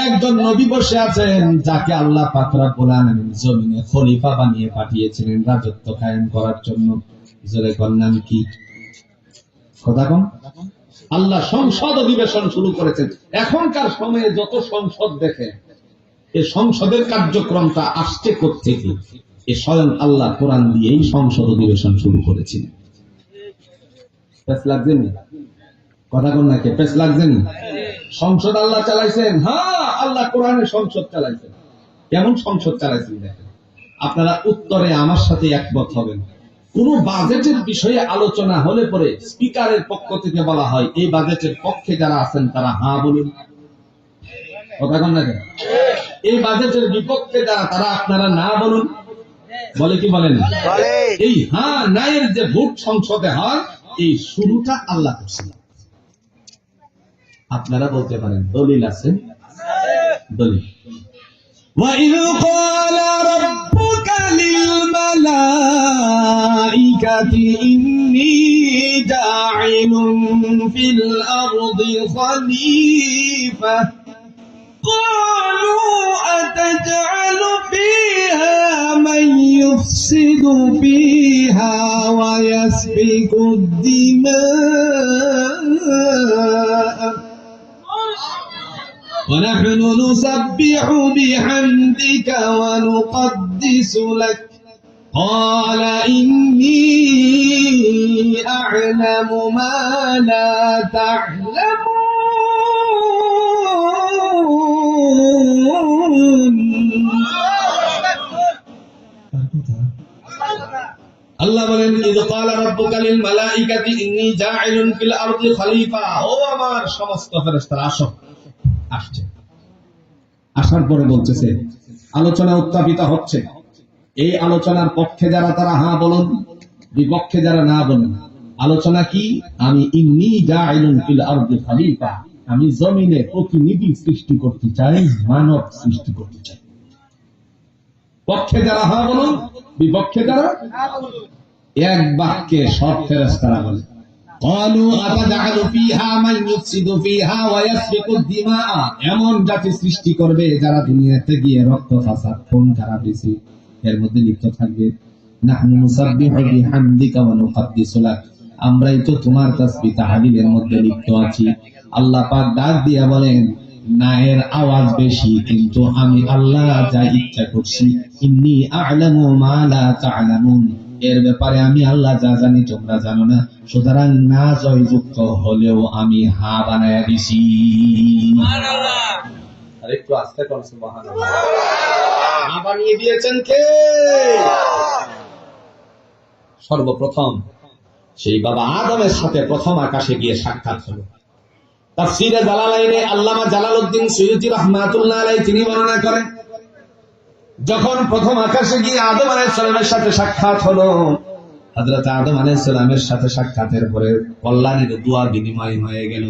একজন নবী বসে আছেন, যাকে আল্লাহ পাক রব্বুল আলামিন জমিনে খলিফা বানিয়ে পাঠিয়েছিলেন রাজত্ব কায়েম করার জন্য। জোরে কোন নাম কি? কথা কোন? আল্লাহ সংসদ অধিবেশন শুরু করেছেন। এখনকার সময়ে যত সংসদ দেখেন, এই সংসদের কার্যক্রমটা আসছে কোত্থেকে? এই স্বয়ং আল্লাহ কোরআন দিয়েই সংসদ অধিবেশন শুরু করেছিলেন। পেছ লাগছে নি? কথা কোন নাকি? পেছ লাগছে নি? সংসদ আল্লাহ চালাইছেন। হ্যাঁ, আল্লাহ কোরআনে সংসদ চালাইছেন। কেমন সংসদ চালাইছেন দেখেন। আপনারা উত্তরে আমার সাথে একমত হবেন। কোন বাজেটের বিষয়ে আলোচনা হলে পরে স্পিকারের পক্ষ থেকে বলা হয়, এই বাজেটের পক্ষে যারা আছেন তারা হ্যাঁ বলুন। কথা কোন নাকি? এই বাজেটের বিপক্ষে যারা, তারা আপনারা না বলুন। বলে কি বলেন? এই হ্যাঁ নায়ের যে ভোট সংসদে হয়, এই শুরুটা আল্লাহ করছেন। আপনারা বলতে পারেন দলিল আছে? দলিল। وَإِذْ قَالَ رَبُّكَ لِلْمَلَائِكَةِ إِنِّي جَاعِلٌ فِي الْأَرْضِ خَلِيفَةً قالوا أتجعل فيها من يفسد فيها ويسفك الدماء ونحن نسبح بحمدك ونقدس لك قال إني أعلم ما لا تعلمون আল্লাহ বলেন ইয ক্বালা রাব্বুকা লিল মালাইকাতি ইন্নী জাইলুন ফিল আরদি খলিফা। ও আমার সমস্ত ফেরেশতারা আসো। আসছে, আসার পরে বলতেছে, আলোচনা উত্থাপিত হচ্ছে। এই আলোচনার পক্ষে যারা তারা হ্যাঁ বলুন, বিপক্ষে যারা না বলুন। আলোচনা কি? আমি ইন্নী জাইলুন ফিল আরদি খলিফা, আমি জমিনে প্রতিনিধি সৃষ্টি করতে চাই, মানব সৃষ্টি করতে চাই। পক্ষে যারা হ্যাঁ বলুন, বিপক্ষে যারা এক বাক্যে সব ফেরেশতারা বলে ক্বালু আতাজআলু ফীহা মান ইউফসিদু ফীহা ওয়া ইয়াসফিকু দিমাআ, এমন জাতি সৃষ্টি করবে যারা দুনিয়াতে গিয়ে রক্ত ফাসাদ খুন খারাপি এর মধ্যে লিপ্ত থাকবে। নাহনু নুসাব্বিহু বিহামদিকা ওয়া নুকদ্দিসু লাক, আমরাই তো তোমার তাসবিহ তাহলিলের মধ্যে লিপ্ত আছি। আল্লাহ পাক ডাক দিয়া বলেন, না এর আওয়াজ বেশি, কিন্তু আমি আল্লাহ যা ইচ্ছা করছি। ইন্নী আ'লামু মা লা তা'লামুন, এর ব্যাপারে আমি আল্লাহ যা জানি তোমরা জানো না। সুতরাং না জয়যুক্ত হলেও আমি হা বানায়া দিছি। সুবহানাল্লাহ। আরেকটু আস্তে কোন সুবহানাল্লাহ। হা বানিয়ে দিয়েছেন কে? সর্বপ্রথম সেই বাবা আদমের সাথে প্রথম আকাশে গিয়ে সাক্ষাৎ হলো। তাফসীরে জালালাইনে আল্লামা জালালউদ্দিন সুয়ুতী রাহমাতুল্লাহ আলাইহি তিনি বর্ণনা করেন, যখন প্রথম আকাশে গিয়ে আদম আলাইহিস সালামের সাথে সাক্ষাৎ হলো, হযরত আদম আলাইহিস সালামের সাথে সাক্ষাতের পরে কল্যাণের দোয়া বিনিময় হয়ে গেল।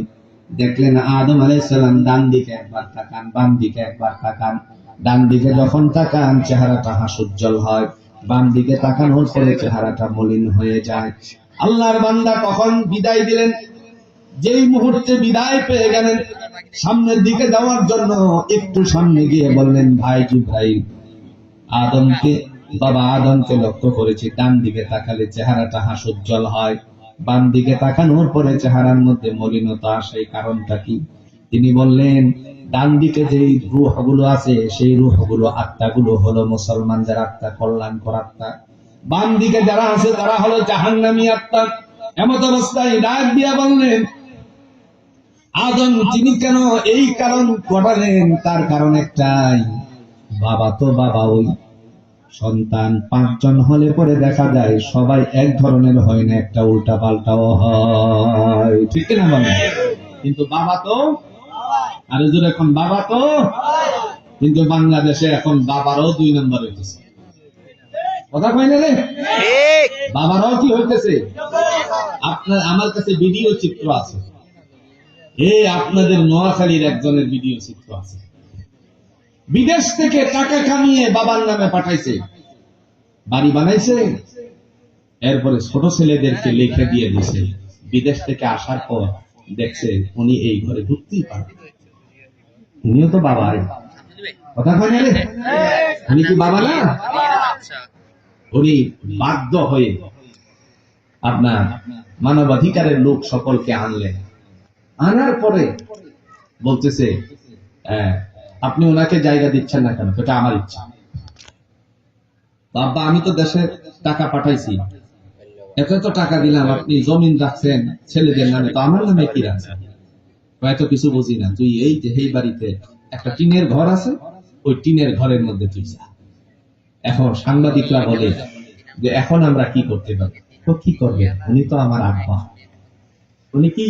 দেখলেন আদম আলাইহিস সালাম ডান দিকে একবার তাকান, বাম দিকে একবার তাকান। ডান দিকে যখন তাকান চেহারাটা হাস্যোজ্জ্বল হয়, বাম দিকে তাকানোর পরে চেহারাটা মলিন হয়ে যায়। আল্লাহর বান্দা তখন বিদায় দিলেন। যেই মুহূর্তে বিদায় পেয়ে গেলেন, সামনের দিকে যাওয়ার জন্য একটু সামনে গিয়ে বললেন, ভাই জিব্রাইল, বাবা আদমকে লক্ষ্য করেছি, ডান দিকে তাকালে চেহারাটা হাস্যোজ্জ্বল হয়, বাম দিকে তাকানোর পরে চেহারার মধ্যে মলিনতা আসে, কারণটা কি? তিনি বললেন, ডান দিকে যেই রূহগুলো আছে সেই রূহগুলো, আত্মাগুলো হলো মুসলমানদের আত্মা, কল্যাণকর আত্মা। বাম দিকে যারা আছে তারা হলো জাহান্নামী আত্মা। এমত অবস্থায় ডাক দিয়া বললেন, আদম তিনি কেন এই কারণ ঘটালেন? তার কারণ একটাই, বাবা তো বাবা, ওই সন্তান 5 জন হলে পরে দেখা যায় সবাই এক ধরনের হয় না, একটা উল্টা পাল্টাও হয়, ঠিক না বলেন? কিন্তু বাবা তো, আর হুজুর এখন বাবা তো, কিন্তু বাংলাদেশে এখন বাবারও 2 নম্বর হইতেছে। কথা কই না রে? ঠিক, বাবারও কি হইতেছে? আপনার আমার কাছে ভিডিও চিত্র আছে, এই আপনাদের নোয়াখালীর একজনের ভিডিও চিত্র আছে। বিদেশ থেকে টাকা কামিয়ে বাবার নামে পাঠাইছে, বাড়ি বানাইছে, এরপরে ছোট ছেলেদেরকে লিখে দিয়ে দিছে। বিদেশ থেকে আসার পর দেখছে উনি এই ঘরে ঢুকতেই পারেন, উনিও তো বাবা। কথা কয় না রে? উনি কি বাবা না? উনি বাধ্য হয়ে আপনার মানবাধিকারের লোক সকলকে আনলেন। আনার পরে বলতেছে, আপনি ওনাকে জায়গা দিচ্ছেন না কেন? এটা আমার ইচ্ছা। বাবা আমি তো দেশে টাকা পাঠাইছি, এত তো টাকা দিলাম, আপনি জমিন রাখছেন ছেলেদের নামে, তো আমার নামে কি রাখছেন? এত কিছু বুঝি না, তুই এই যে এই বাড়িতে একটা টিনের ঘর আছে, ওই টিনের ঘরের মধ্যে তুই যা। এখন সাংবাদিকরা বলে যে এখন আমরা কি করতে পারি? তো কি করবে? উনি তো আমার আব্বা, উনি কি?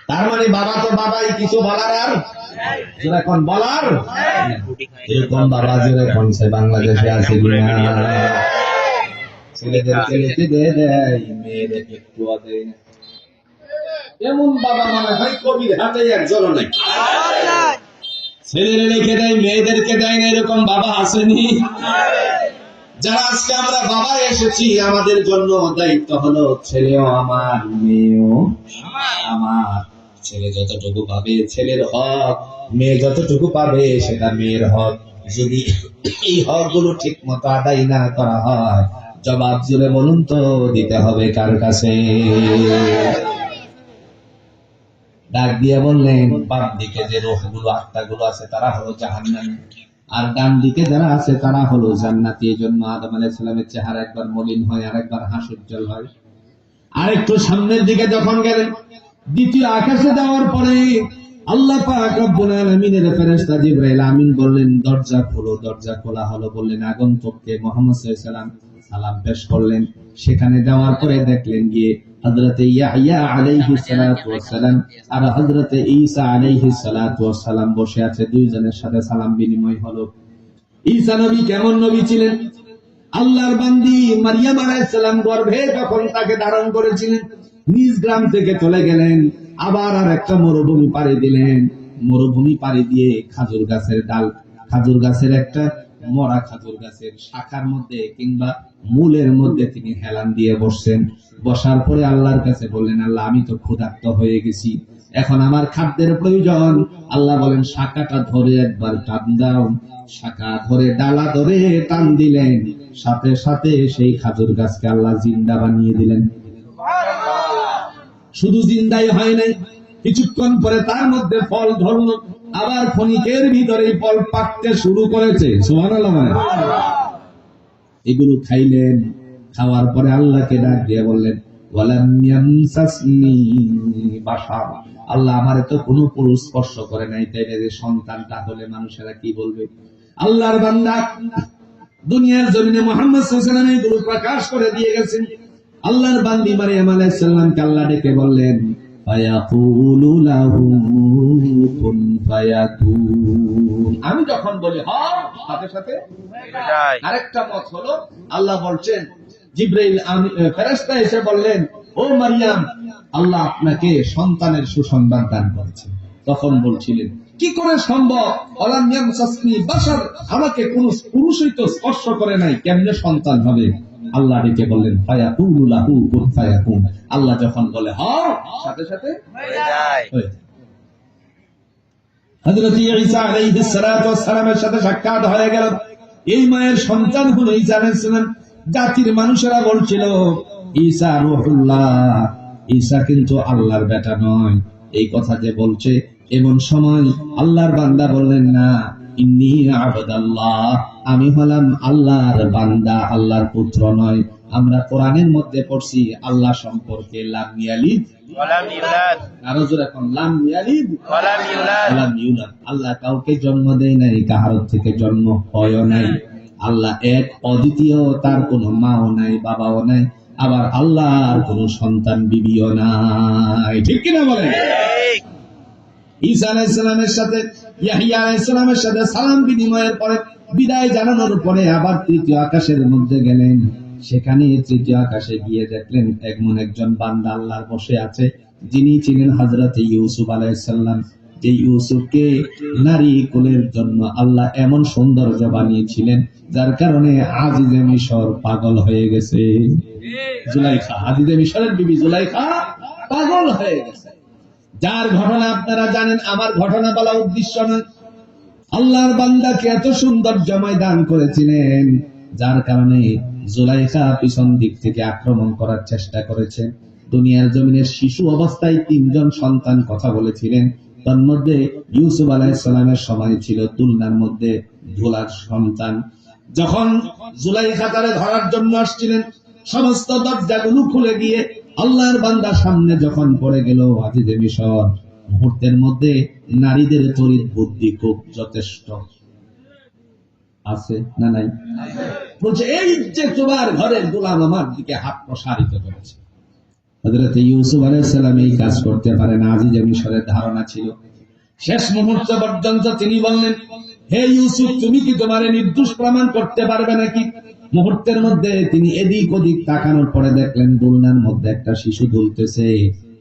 তার মানে বাবা তো বাবাই, কিছু বলার আর যেরকম বলার এরকম বাবা যেরকম সে বাংলাদেশে আছে কিনা? ছেলেদেরকে লিখে দিয়ে দেয়, মেয়েদেরকে একটু দেয় না। এমন বাবা মনে হয় কবির হাতে একজন নাই। ছেলেরা লিখে দেয়, মেয়েদেরকে দেয় না, এরকম বাবা আসেনি? যারা আজকে আমরা বাবা এসেছি, আমাদের জন্য দায়িত্ব হলো ছেলেও আমার, মেয়েও আমার, ছেলে যতটুকু পাবে ছেলের হক, মেয়ে যতটুকু পাবে সেটা মেয়ের হক। যদি এই হক গুলো ঠিক মতো আদায় না করা হয়, জবাব জুড়ে বলুন তো দিতে হবে কার কাছে? ডাক দিয়ে বললেন, বাম দিকে যে রূহগুলো, আত্মাগুলো আছে তারা হলো জাহান্নামী, আর ডান দিকে যারা আছে তারা হলো জান্নাতি। এই জন্য আদম আলাইহিস সালামের চেহারা একবার মলিন হয় আর একবার হাস্যোজ্জ্বল হয়। আরেকটু সামনের দিকে যখন গেলেন, দ্বিতীয় আকাশে যাওয়ার পরে আল্লাহ পাক রব্বুল আলামিনের ফেরেশতা জিবরাইল আমিন বললেন, দরজা খোলো। দরজা খোলা হলো। বললেন আগন্তুককে মুহাম্মদ সাল্লাল্লাহু আলাইহি সাল্লাম সালাম পেশ করলেন। সেখানে যাওয়ার পরে দেখলেন গিয়ে হযরতে ইয়াহইয়া আলাইহিস সালাতু ওয়াস সালাম আর হযরতে ঈসা আলাইহিস সালাতু ওয়াস সালাম বসে আছে। দুইজনের সাথে সালাম বিনিময় হলো। ঈসা নবী কেমন নবী ছিলেন? আল্লাহর বান্দি মারিয়াম আলাইহিস সালাম গর্ভে যখন তাকে ধারণ করেছিলেন, নিজ গ্রাম থেকে চলে গেলেন, আবার আর একটা মরুভূমি পাড়ি দিলেন। মরুভূমি পাড়ি দিয়ে খাজুর গাছের ডাল, খাজুর গাছের একটা মরা খাজুর গাছের শাখার মধ্যে কিংবা মূলের মধ্যে তিনি হেলান দিয়ে বসছেন। বসার পরে আল্লাহর কাছে বললেন, আল্লাহ আমি তো ক্ষুধার্ত হয়ে গেছি, এখন আমার খাদ্যের প্রয়োজন। আল্লাহ বলেন, শাখাটা ধরে একবার টান দাও। শাখা ধরে, ডালা ধরে টান দিলেন, সাথে সাথে সেই খাজুর গাছকে আল্লাহ জিন্দা বানিয়ে দিলেন। শুধু জিন্দাই হয় নাই, কিছুক্ষণ পরে তার মধ্যে ফল ধরল, আবার ক্ষণিকের ভিতরে ফল পাকতে শুরু করেছে। সুবহানাল্লাহ। এগুলো খাইলেন। খাওয়ার পরে আল্লাহকে ডাক দিয়ে বললেন, ওয়ালাম ইয়ামসাসনি বাশার, আল্লাহ আমারে তো কোনো পুরুষ স্পর্শ করে নাই, তাইলে যে সন্তানটা হলে মানুষেরা কি বলবে? আল্লাহর বান্দা দুনিয়ার জমিনে মুহাম্মদ সাল্লাল্লাহু আলাইহি ওয়াসাল্লাম এগুলো প্রকাশ করে দিয়ে গেছেন। আল্লাহর বান্দি মারিয়াম আলাইহিস সালামকে আল্লাহ ডেকে বললেন, ফায়াকুলু লাহু কুন ফায়াকুন। আমি যখন বলি হ, সাথে সাথে আরেকটা মত হলো, আল্লাহ বলছেন, জিবরাইল ফেরেশতা এসে বললেন, ও মারিয়াম, আল্লাহ আপনাকে সন্তানের সুসংবাদ দান করেছেন। তখন বলছিলেন, কি করে সম্ভব? ওয়ালাম ইয়ামসাসনি বাশার, আমাকে কোন পুরুষই তো স্পর্শ করে নাই, কেমনে সন্তান হবে? আল্লাহ ডেকে বললেন, ফায়াকুলু লাহু কুন ফায়াকুন। আল্লাহ যখন বলে হ, সাথে সাথে হয়ে যায়। হযরত ঈসা আলাইহিস সালাতু ওয়াস সালামের সাথে সাক্ষাৎ হয়ে গেল। এই মায়ের সন্তান হলো ঈসা আলাইহিস সালাম। জাতির মানুষেরা বলছিল, ঈসা রূহুল্লাহ, ঈসা কিন্তু আল্লাহর বেটা নয়। এই কথা যে বলছে, এমন সময় আল্লাহর বান্দা বললেন, না, ইন্নী আবদুল্লাহ, আমি হলাম আল্লাহর বান্দা, আল্লাহর পুত্র নয়। আমরা কোরআনের মধ্যে পড়ছি আল্লাহ সম্পর্কে, লাম ইয়ালিদ ওয়ালাম ইউলাদ, আরো জোরে এখন, লাম ইয়ালিদ ওয়ালাম ইউলাদ। আল্লাহ কাউকে জন্ম দেয় নাই, কাহার থেকে জন্ম হয়ও নাই। আল্লাহ এক, অদ্বিতীয়, তার কোনো মাও নাই, বাবাও নাই, আবার আল্লাহর কোনো সন্তান বিবিও নাই। ঠিক কিনা বলেন? ঈসা আলাইহিস সালামের সাথে ইয়াহইয়া আলাইহিস সালামের সাথে সালাম বিনিময়ের পরে, বিদায় জানানোর পরে আবার তৃতীয় আকাশের মধ্যে গেলেন। সেখানে তৃতীয় আকাশে গিয়ে দেখলেন এমন একজন বান্দা আল্লাহর বসে আছে, যিনি ছিলেন হযরত ইউসুফ আলাইহিস সালাম। যে ইউসুফকে নারী কুলের জন্য আল্লাহ এমন সৌন্দর্য বানিয়েছিলেন, যার কারণে আজিজে মিশর পাগল হয়ে গেছে। জুলাইখা, আজিজে মিশরের বিবি জুলাইখা পাগল হয়ে গেছে। যার ঘটনা আপনারা জানেন, আমার ঘটনা বলা উদ্দেশ্য না। আল্লাহর বান্দাকে এত সৌন্দর্যময় দান করেছিলেন, যার কারণে জুলাইখা পিছন দিক থেকে আক্রমণ করার চেষ্টা করেছে। দুনিয়ার জমিনের শিশু অবস্থায় 3 জন সন্তান কথা বলেছিলেন। তার মধ্যে ইউসুফ আলাইহিস সালামের সময় ছিল তুলনার মধ্যে ধুলার সন্তান। যখন জুলাইখা তারে ধরার জন্য আসছিলেন, সমস্ত দরজাগুলো খুলে গিয়ে আল্লাহর বান্দা সামনে যখন পড়ে গেল আজিজে মিশর, মুহূর্তের মধ্যে নারীদের তড়িৎ বুদ্ধি খুব যথেষ্ট আছে না নাই? বলছে, এই যে তোমার ঘরের গোলাম আমার দিকে হাত প্রসারিত করেছে। হযরত ইউসুফ আলাইহিস সালাম এই কাজ করতে পারেন, আজিজে মিশরের ধারণা ছিল। শেষ মুহূর্ত পর্যন্ত তিনি বললেন, হে ইউসুফ, তুমি কি তোমার নির্দোষ প্রমাণ করতে পারবে নাকি? মুহূর্তের মধ্যে তিনি এদিক ওদিক তাকানোর পরে দেখলেন দোলনার মধ্যে একটা শিশু দুলতেছে।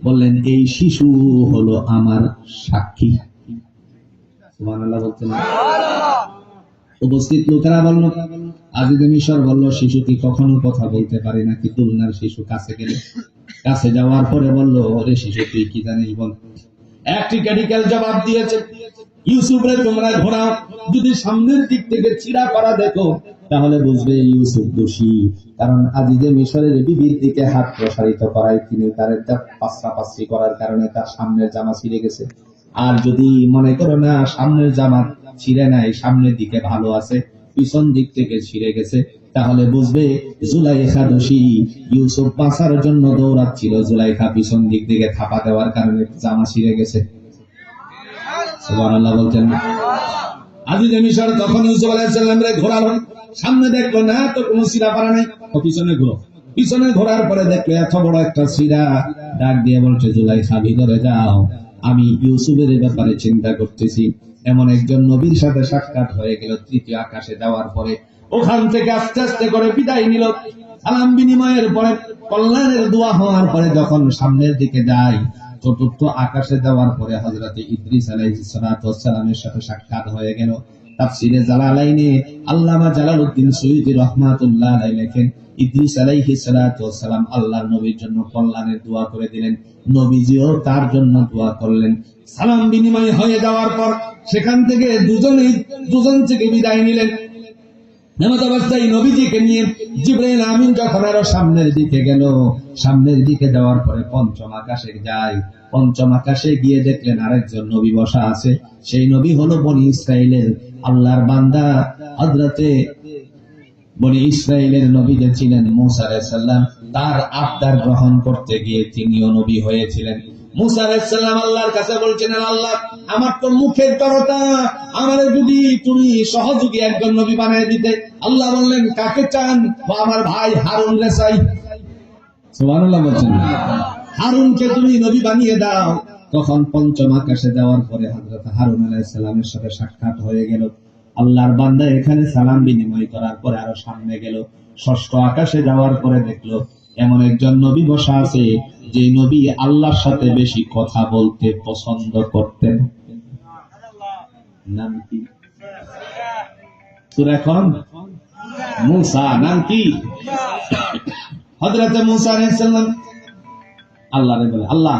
বললেন, এই শিশু হলো আমার সাক্ষী। সুবহানাল্লাহ বলতেন। উপস্থিত লোকেরা বলল, আজিজে মিশর বলল, শিশু কি কখনো কথা বলতে পারে নাকি? দোলনার শিশু কাছে গেল, কাছে যাওয়ার পরে বলল, ওরে শিশু, তুই কি জানিস বল। একটি ক্যাটিক্যাল জবাব দিয়েছে, ইউসুফরে তোমরা ঘোরাও, যদি সামনের দিক থেকে চিরা করা দেখো তাহলে বুঝবে ইউসুফ দোষী, কারণ আজিজে মিশরের বিবির দিকে হাত প্রসারিত করায় তিনি তার একটা পাশাপাশি করার কারণে তার সামনের জামা ছিঁড়ে গেছে। আর যদি মনে করো না সামনের জামা ছিঁড়ে নাই, সামনের দিকে ভালো আছে, পিছন দিক থেকে ছিঁড়ে গেছে, তাহলে বুঝবে জুলাইখা দোষী। ইউসুফ বাঁচার জন্য দৌড়াচ্ছিল, জুলাইখা পিছন দিক থেকে থাপা দেওয়ার কারণে জামা ছিঁড়ে গেছে। সুবহানাল্লাহ বলছেন না? আজিজে মিশর তখন ইউসুফ আলাইহিস সালামরে ঘোরালো, সামনে দেখলো না তো কোনো সিরা পারা নাই, ও পিছনে ঘুরো। পিছনে ঘোরার পরে দেখলো এত বড় একটা সিরা, ডাক দিয়ে বলছে জুলাইখা ভিতরে যাও, আমি ইউসুফের ব্যাপারে চিন্তা করতেছি। এমন একজন নবীর সাথে সাক্ষাৎ হয়ে গেল। তৃতীয় আকাশে যাওয়ার পরে ওখান থেকে আস্তে আস্তে করে বিদায় নিল। সালাম বিনিময়ের পরে কল্যাণের দোয়া হওয়ার পরে যখন সামনের দিকে যায়, চতুর্থ আকাশে যাওয়ার পরে হযরতে ইদ্রিস আলাইহিস সালাতু ওয়াস সালামের সাথে সাক্ষাৎ হয়ে গেল। তাফসীরে জালালাইনে আল্লামা জালালউদ্দিন সুয়ুতী রাহমাতুল্লাহ আলাইহি লেখেন, ইদ্রিস আলাইহিস সালাতু ওয়াস সালাম আল্লাহর নবীর জন্য কল্যাণের দোয়া করে দিলেন, নবীজিও তার জন্য দোয়া করলেন। সালাম বিনিময় হয়ে যাওয়ার পর সেখান থেকে দুজন থেকে বিদায় নিলেন। নামাজ অবস্থায় নবীজিকে নিয়ে জিবরাইল আমিন যখন আরো সামনের দিকে গেল, সামনের দিকে যাওয়ার পরে পঞ্চম আকাশে যায়। পঞ্চম আকাশে গিয়ে দেখলেন আরেকজন নবী বসা আছে। সেই নবী হলো বনি ইসরাইলের আল্লাহর বান্দা হযরতে বনি ইসরাইলের নবী যে ছিলেন মূসা আলাইহিস সালাম, তার আবদার গ্রহণ করতে গিয়ে তিনিও নবী হয়েছিলেন। মূসা আলাইহিস সালাম আল্লাহর কাছে বলছেন, আল্লাহ আমার তো মুখের জড়তা, আমারে যদি তুমি সহযোগী একজন নবী বানিয়ে দিতে। আল্লাহ বললেন কাকে চান? আমার ভাই হারুনকে চাই। সুবহানাল্লাহ বলছেন, হারুনকে তুমি নবী বানিয়ে দাও। তখন পঞ্চম আকাশে যাওয়ার পরে হযরত হারুন আলাইহিস সালামের সাথে সাক্ষাৎ হয়ে গেল। আল্লাহর বান্দা এখানে সালাম বিনিময় করার পরে আরো সামনে গেল। ষষ্ঠ আকাশে যাওয়ার পরে দেখলো এমন একজন নবী বসা আছে, যে নবী আল্লাহর সাথে বেশি কথা বলতে পছন্দ করতেন। নাম কি? সূরা কোন? মূসা। নাম কি? হযরত মূসা আলাইহিস সালাম আল্লাহরে বলে, আল্লাহ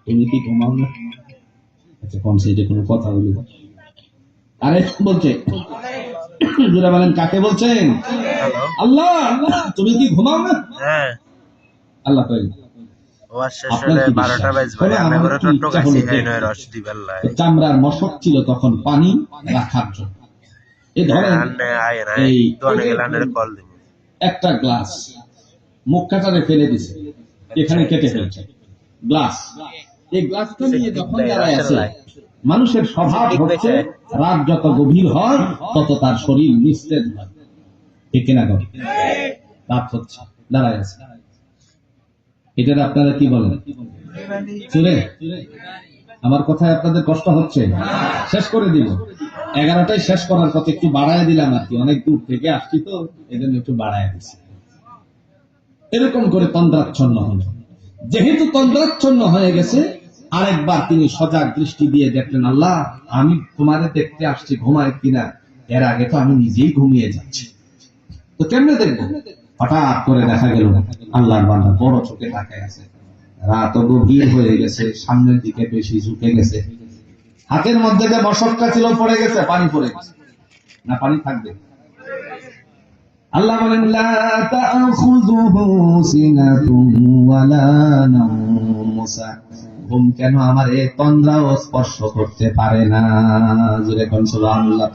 তুমি কি ঘুমাও না? আচ্ছা কোন সাইডে কোনো কথা বলি? আরে বলছে, জোরে বলেন কাকে বলছেন? আল্লাহ, তুমি কি ঘুমাও না? হ্যাঁ। আল্লাহ কই চামড়ার মশক ছিল তখন পানি রাখার জন্য। এই ধরেন একটা গ্লাস মুখ কাটারে ফেলে দিছে, এখানে কেটে ফেলছে গ্লাস। এই গ্লাসটা নিয়ে যখন দাঁড়ায় আছে, মানুষের স্বভাব হচ্ছে রাত যত গভীর হয় তত তার শরীর নিস্তেজ হয়, ঠিক কিনা? রাত হচ্ছে দাঁড়ায় আছে, এটা আপনারা কি বলেন? চলে আমার কথায় আপনাদের কষ্ট হচ্ছে? শেষ করে দিব, 11টায় শেষ করার কথা একটু বাড়ায় দিলাম আর কি, অনেক দূর থেকে আসছি তো এজন্য একটু বাড়ায় দিচ্ছি। এরকম করে তন্দ্রাচ্ছন্ন হল। যেহেতু তন্দ্রাচ্ছন্ন হয়ে গেছে, আরেকবার তিনি সজাগ দৃষ্টি দিয়ে দেখলেন, আল্লাহ আমি তোমারে দেখতে আসছি, ঘুমায় কিনা? এর আগে তো আমি নিজেই ঘুমিয়ে যাচ্ছি, তো কেমনে দেখবো? হঠাৎ করে দেখা গেল আল্লাহর বান্দা বড় চোখে তাকায় আছে। রাত গভীর হয়ে গেছে, সামনের দিকে বেশি ঝুঁকে গেছে, হাতের মধ্যে যে মশকটা ছিল পড়ে গেছে, পানি পড়ে গেছে। না পানি থাকবে? আল্লাহ বলেন লা তাখুযুহু সিনাতুন ওয়ালা নাওম। মুসা ঘুম কেন আমার এই তন্দ্রাও স্পর্শ করতে পারে না? জোরে কোন সুবহানাল্লাহ।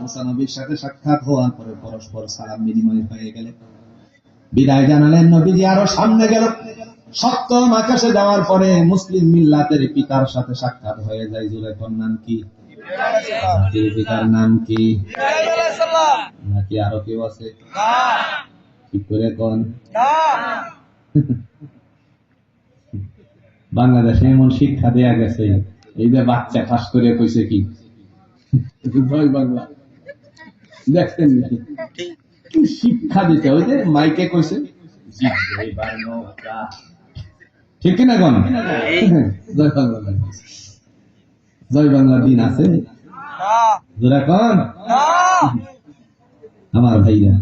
মুসা নবীর সাথে সাক্ষাৎ হওয়ার পরে পরস্পর সালাম বিনিময় হয়ে গেল, বিদায় জানালেন। নবীজি আরো সামনে গেল। সপ্তম আকাশে যাওয়ার পরে মুসলিম মিল্লাতের পিতার সাথে সাক্ষাৎ হয়ে যায়। জুলাইখার নাম কি? পিতার নাম কি? নাকি আরো কেউ আছে? ঠিক করে কোন? বাংলাদেশে এমন শিক্ষা দেয়া গেছে, এই যে বাচ্চা পাস করে কইছে কি জয় বাংলা, দেখছেন নাকি? শিক্ষা দিতে ওই যে মাইকে কইছে ঠিক কিনা কোন? জয় বাংলা, জয় বাংলা দিন আছে যারা কোন আমার ভাইরা।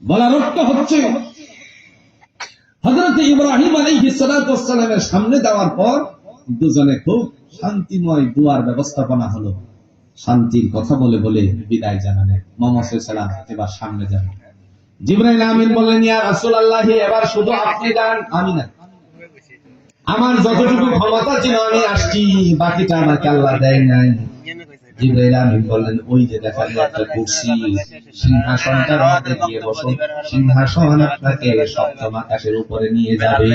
বলার অর্থ হচ্ছে হযরত ইব্রাহিম আলাইহিস সালাতু ওয়াস সালামের সামনে যাওয়ার পর দুজনে খুব শান্তিময় দুয়ার ব্যবস্থাপনা হলো, শান্তির কথা বলে বলে বিদায় জানালেন। মুহাম্মদ সাল্লাল্লাহু আলাইহি ওয়াসাল্লাম এবার সামনে যান। জিবরাইল আমিন বললেন, ইয়া রাসূলুল্লাহ, এবার শুধু আপনি যান, আমি না। আমার যতটুকু ক্ষমতা ছিল আমি আসছি, বাকিটা আমাকে আল্লাহ দেয় নাই। জিবরাইল আমিন বললেন, ওই যে দেখা যায় একটা কুরসি, সিংহাসনটার মধ্যে গিয়ে বসুন, সিংহাসন আপনাকে সপ্তম আকাশের উপরে নিয়ে যাবে।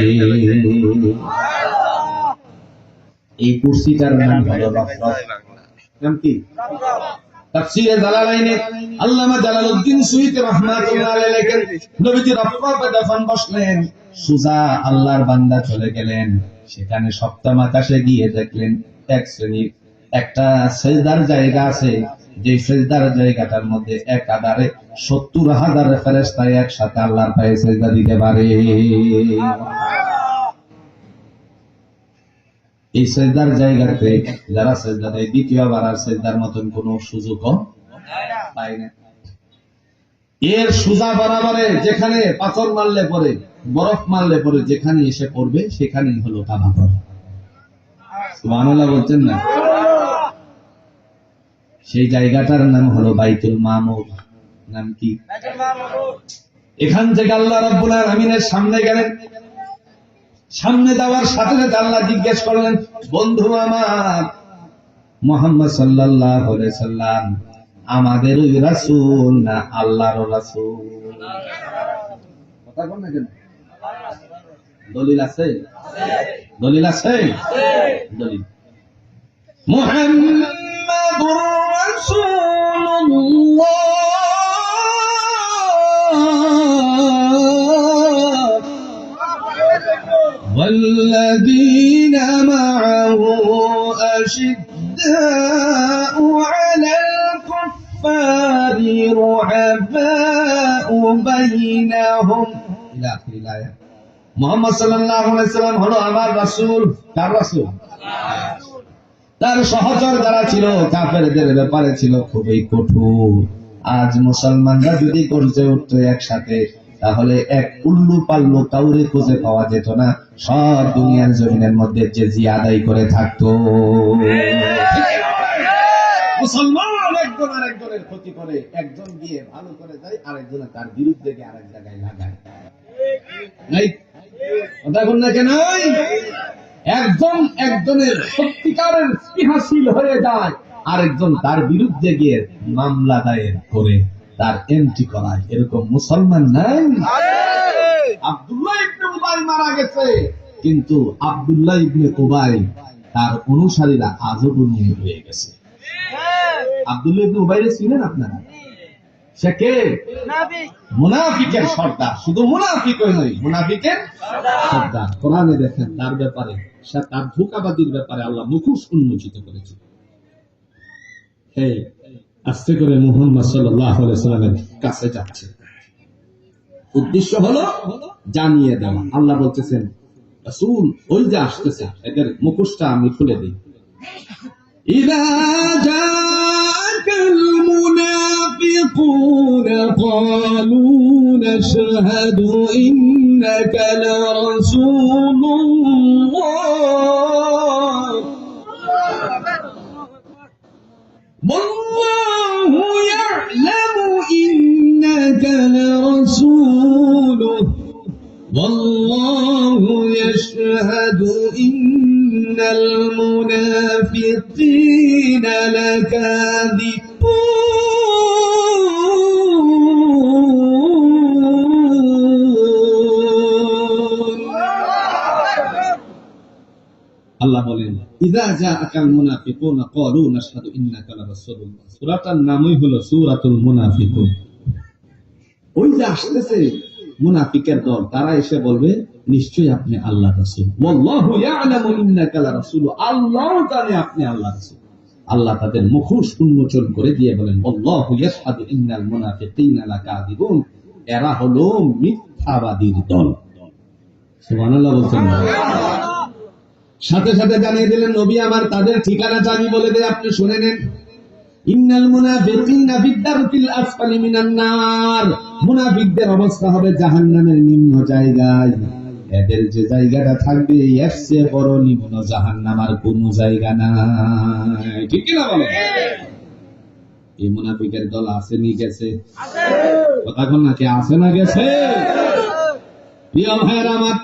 এই কুরসিটার নাম হলো রফরফ। নাম কি? তাফসীরে জালালাইনে আল্লামা জালালউদ্দিন সুয়ুতী রাহমাতুল্লাহ আলাইহি লেখেন, নবীজি রফরফে যখন বসলেন, সুজা আল্লাহর বান্দা চলে গেলেন, সেখানে সপ্তম আকাশে গিয়ে দেখলেন এক শ্রেণীর একটা সেজদার জায়গা আছে, যে সেজদার জায়গাটার মধ্যে একাধারে ৭০,০০০ ফেরেশতা একসাথে আল্লাহর পায়ে সেজদা দিতে পারে। এই সেজদার জায়গাতে যারা সেজদা দেয়, দ্বিতীয়বার আর সেজদার মতন কোন সুযোগও পায় না। এর সুজা বরাবরে যেখানে পাথর মারলে পরে, বরফ মারলে পরে যেখানে এসে পড়বে সেখানেই হলো কাবাঘর। সুবহানাল্লাহ বলছেন না? সেই জায়গাটার নাম হলো বাইতুল মামুর। নাম কি? এখান থেকে আল্লাহ রাব্বুল আলামিনের সামনে গেলেন। সামনে যাওয়ার সাথে সাথে আল্লাহ জিজ্ঞেস করলেন, বন্ধু আমার মুহাম্মদ সাল্লাল্লাহু আলাইহি সাল্লাম আমাদের ওই রাসূল না আল্লাহর রাসূল? কথা বল না কেন? দলিল আছে? দলিল আছে? দলিল মুহাম্মাদুর রাসূলুল্লাহ والذين معه أشداء على الكفار رحماء بينهم إلى آخر الآية। মুহাম্মদ সাল্লাল্লাহু আলাইহি সাল্লাম হলো আমার রাসূল। কার রাসূল? তার সহচর যারা ছিল কাফেরদের ব্যাপারে ছিল খুবই কঠোর। আজ মুসলমানরা যদি করতে উঠতো একসাথে, তাহলে এক উল্লু পাল্লু কাউরে খুঁজে পাওয়া যেত না, সব দুনিয়ার জমিনের মধ্যে যে জিয়া আদায় করে থাকতো। মুসলমান একজন আরেকজনের ক্ষতি করে, একজন গিয়ে ভালো করে যায়, আরেকজনে তার বিরুদ্ধে গিয়ে আরেক জায়গায় লাগায়। কথা বল না কেন? একজন একজনের সত্যিকারের স্পৃহাশীল হয়ে যায়, আরেকজন তার বিরুদ্ধে গিয়ে মামলা দায়ের করে তার এন্ট্রি করায়। এরকম মুসলমান নাই? আব্দুল্লাহ ইবনে উবাই মারা গেছে, কিন্তু আব্দুল্লাহ ইবনে উবাই তার অনুসারীরা আজও দুনিয়ায় রয়ে গেছে। আব্দুল্লাহ ইবনে উবাইরে চিনেন আপনারা? সে কে? মুনাফিকের সর্দার। শুধু মুনাফিকই নয়, মুনাফিকের সর্দার। কোরআনে দেখেন তার ব্যাপারে, সে তার ধোঁকাবাদীর ব্যাপারে আল্লাহ মুখোশ উন্মোচিত করেছে। আস্তে করে মুহাম্মদ সাল্লাল্লাহু আলাইহি ওয়াসাল্লামের কাছে যাচ্ছে, উদ্দেশ্য হলো জানিয়ে দেওয়া। আল্লাহ বলতেছেন, রাসূল ওই যে আসতেছে, এদের মুখোশটা আমি খুলে দিই। ইযা জাআকাল মুনাফিকুনা ক্বালু নাশহাদু ইন্নাকা লারাসূলুল্লাহ والله يعلم إنك لرسوله والله يشهد إن المنافقين لكاذبون আল্লাহ বলেন, ইযা জাআকাল মুনাফিকুনা ক্বালু নাশহাদু ইন্নাকা লারাসূলুল্লাহ। সূরাটার নামই হলো সূরাতুল মুনাফিকুন। ওই যে আসতেছে মুনাফিকের দল, তারা এসে বলবে নিশ্চয়ই আপনি আল্লাহর রাসূল। ওয়াল্লাহু ইয়ালামু ইন্নাকা লারাসূলু, আল্লাহ জানে আপনি আল্লাহর রাসূল। আল্লাহ তাদের মুখোশ উন্মোচন করে দিয়ে বলেন, আল্লাহু ইয়াশহাদু ইন্নাল মুনাফিকিনা লাকাযিবুন, এরা হলো মিথ্যাবাদীর দল। সুবহানাল্লাহ বলছেন। সাথে সাথে জানিয়ে দিলেন, নবী আমার তাদের ঠিকানাটা আমি বলে দেই, আপনি শুনে নেন। ইন্নাল মুনাফিকিনা ফিদ-দারকিল আসফালি মিনান নার, মুনাফিকদের অবস্থা হবে জাহান্নামের নিম্ন জায়গায়। এদের যে জায়গাটা থাকবে এর চেয়ে বড় নিম্ন জাহান্নাম আর কোন জায়গা নাই। ঠিক কি না বলে? এই মুনাফিকের দল আসেনি গেছে? কথা কোন নাকি আছে না গেছে? প্রিয় ভাইয়েরা আমার,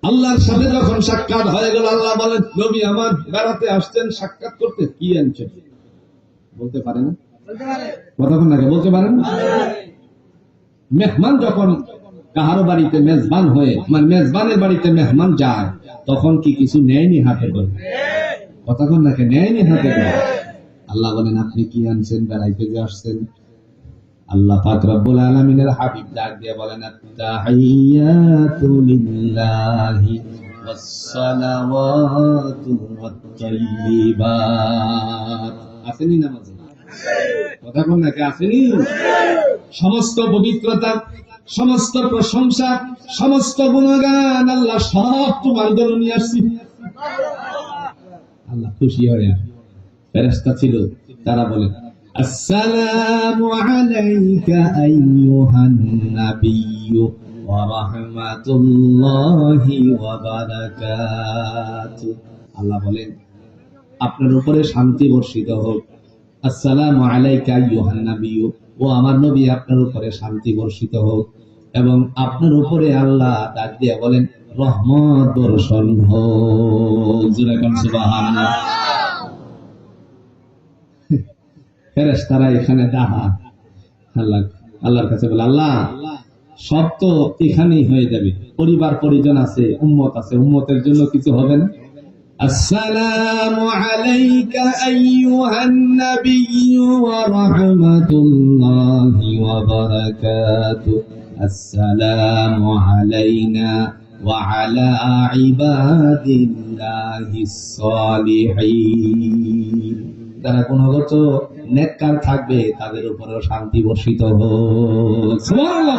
আল্লাহর সাথে যখন সাক্ষাৎ হয়ে গেল, আল্লাহ বলেন নবী আমার বেড়াতে আসছেন, সাক্ষাৎ করতে কি আনছেন? বলতে পারে না? কতক্ষণ আগে বলতে পারেন? মেহমান যখন কাহারো বাড়িতে মেজবান হয়ে, মানে মেজবানের বাড়িতে মেহমান যায়, তখন কি কিছু নেয়নি হাতে করে? কতক্ষণ নাকি নেয়নি হাতে করে? আল্লাহ বলেন আপনি কি আনছেন? বেড়াইতে যে আসছেন। আল্লাহ পাক রব্বুল আলামিনের হাবিব ডাক দিয়ে বলেন আত-তাহিয়াতু লিল্লাহি ওয়াস-সালাওয়াতু ওয়াত-তাইয়্যিবাত। আসেনি নামাজে? কথা কোন নাকি আসেনি? সমস্ত পবিত্রতা, সমস্ত প্রশংসা, সমস্ত গুণগান আল্লাহ সব তোমার জন্য নিয়ে আসছি। আল্লাহ খুশি হয়ে, ফেরেশতা ছিল, তারা বলে আসসালামু আলাইকা আইয়ুহান নাবিয়্যু ওয়া রাহমাতুল্লাহি ওয়া বারাকাতুহু। আল্লাহ বলেন আপনার উপরে শান্তি বর্ষিত হোক। আসসালামু আলাইকা আইয়ুহান নাবিয়্যু, ও আমার নবী আপনার উপরে শান্তি বর্ষিত হোক। এবং আপনার উপরে আল্লাহ ডাক দিয়ে বলেন রহমত বর্ষণ হোক। জোরে কোন সুবহানাল্লাহ। ফেরেশতারা এখানে দাহা আল্লাহর কাছে বলে আল্লাহ সব তো এখানেই হয়ে যাবে, পরিবার পরিজন আছে, উম্মত আছে, উম্মতের জন্য কিছু হবে না? আসসালামু আলাইকা আইয়ুহান নাবিয়্যু ওয়া রাহমাতুল্লাহি ওয়া বারাকাতুহু। আসসালামু আলাইনা ওয়া আলা ইবাদিল্লাহিস সালিহিন। যারা গুণগত নেককার থাকবে তাদের উপরেও শান্তি বর্ষিত হোক। সুবহানাল্লাহ।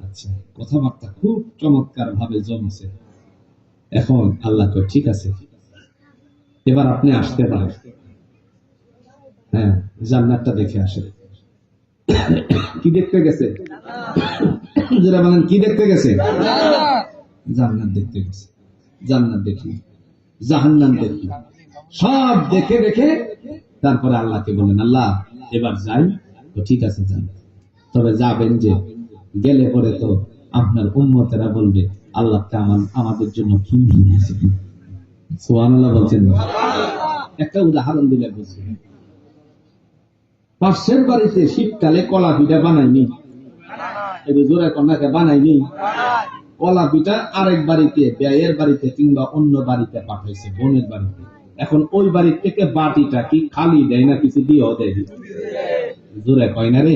আচ্ছা, কথাবার্তা খুব চমৎকার ভাবে জমছে। এখন আল্লাহ কয় ঠিক আছে, এবার আপনি আসতে পারেন। হ্যাঁ, জান্নাতটা দেখে আসেন। কি দেখতে গেছে? যারা বলেন কি দেখতে গেছে? জান্নাত দেখতে গেছে। জান্নাত দেখি, জাহান্নাম দেখি, সব দেখে দেখে তারপরে আল্লাহকে বলেন আল্লাহ এবার যাই। তো ঠিক আছে যান, তবে যাবেন যে গেলে পরে তো আপনার উম্মতেরা বলবে আল্লাহ আমাদের জন্য কি নিয়েছে। সুবহানাল্লাহ বলছেন। একটা উদাহরণ দিলে বুঝবেন। পাশের বাড়িতে শীতকালে কলা পিঠা বানায়নি, এই জোরে কন্যাকে বানায়নি, কলা পিঠা আরেক বাড়িতে, ব্যয়ের বাড়িতে কিংবা অন্য বাড়িতে পাঠাইছে, বোনের বাড়িতে। এখন ওই বাড়ির থেকে বাটিটা কি খালি দেয় না কিছু দিয়েও দেয়? জোরে কয় না রে।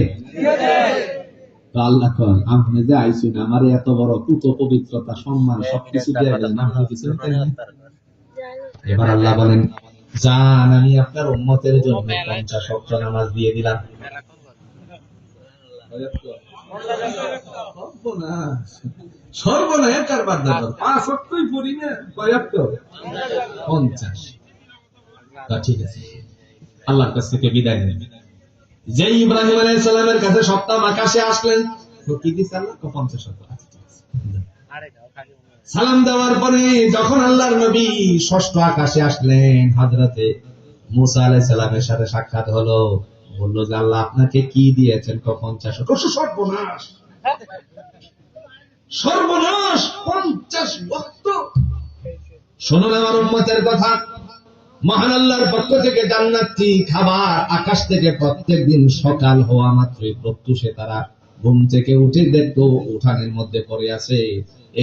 তো আল্লাহ কয় আপনি যে আইসুন আমার এত বড় পুত পবিত্রতা সম্মান সবকিছু দিয়ে দেন, আপনি কিছু দিতেন না। এবার আল্লাহ বলেন জান আমি আপনার উম্মতের জন্য 50 ওয়াক্ত নামাজ দিয়ে দিলাম। সর্বনাশ কারবার দাও 5 ওয়াক্তই পড়ি না, কয় ওয়াক্ত? 50। ঠিক আছে, আল্লাহর কাছ থেকে বিদায় নেন। যে ইব্রাহিম আলাইহিস সালামের কাছে সপ্তম আকাশে আসলেন, তো কি দিছে আল্লাহ? 50 ওয়াক্ত। সালাম দেওয়ার পরে যখন আল্লাহর নবী ষষ্ঠ আকাশে আসলেন, হযরতে মুসা আলাইহিস সালামের সাথে সাক্ষাৎ হলো। বলল যে আল্লাহ আপনাকে কি দিয়েছেন? 50। সর্বনাশ, সর্বনাশ, 50 ওয়াক্ত। শুনুন আমার উম্মতের কথা, মহান আল্লাহর পক্ষ থেকে জান্নাতি খাবার আকাশ থেকে প্রত্যেকদিন সকাল হওয়া মাত্রই প্রত্যুষে তারা ঘুম থেকে উঠে দেখতো উঠানের মধ্যে পড়ে আছে।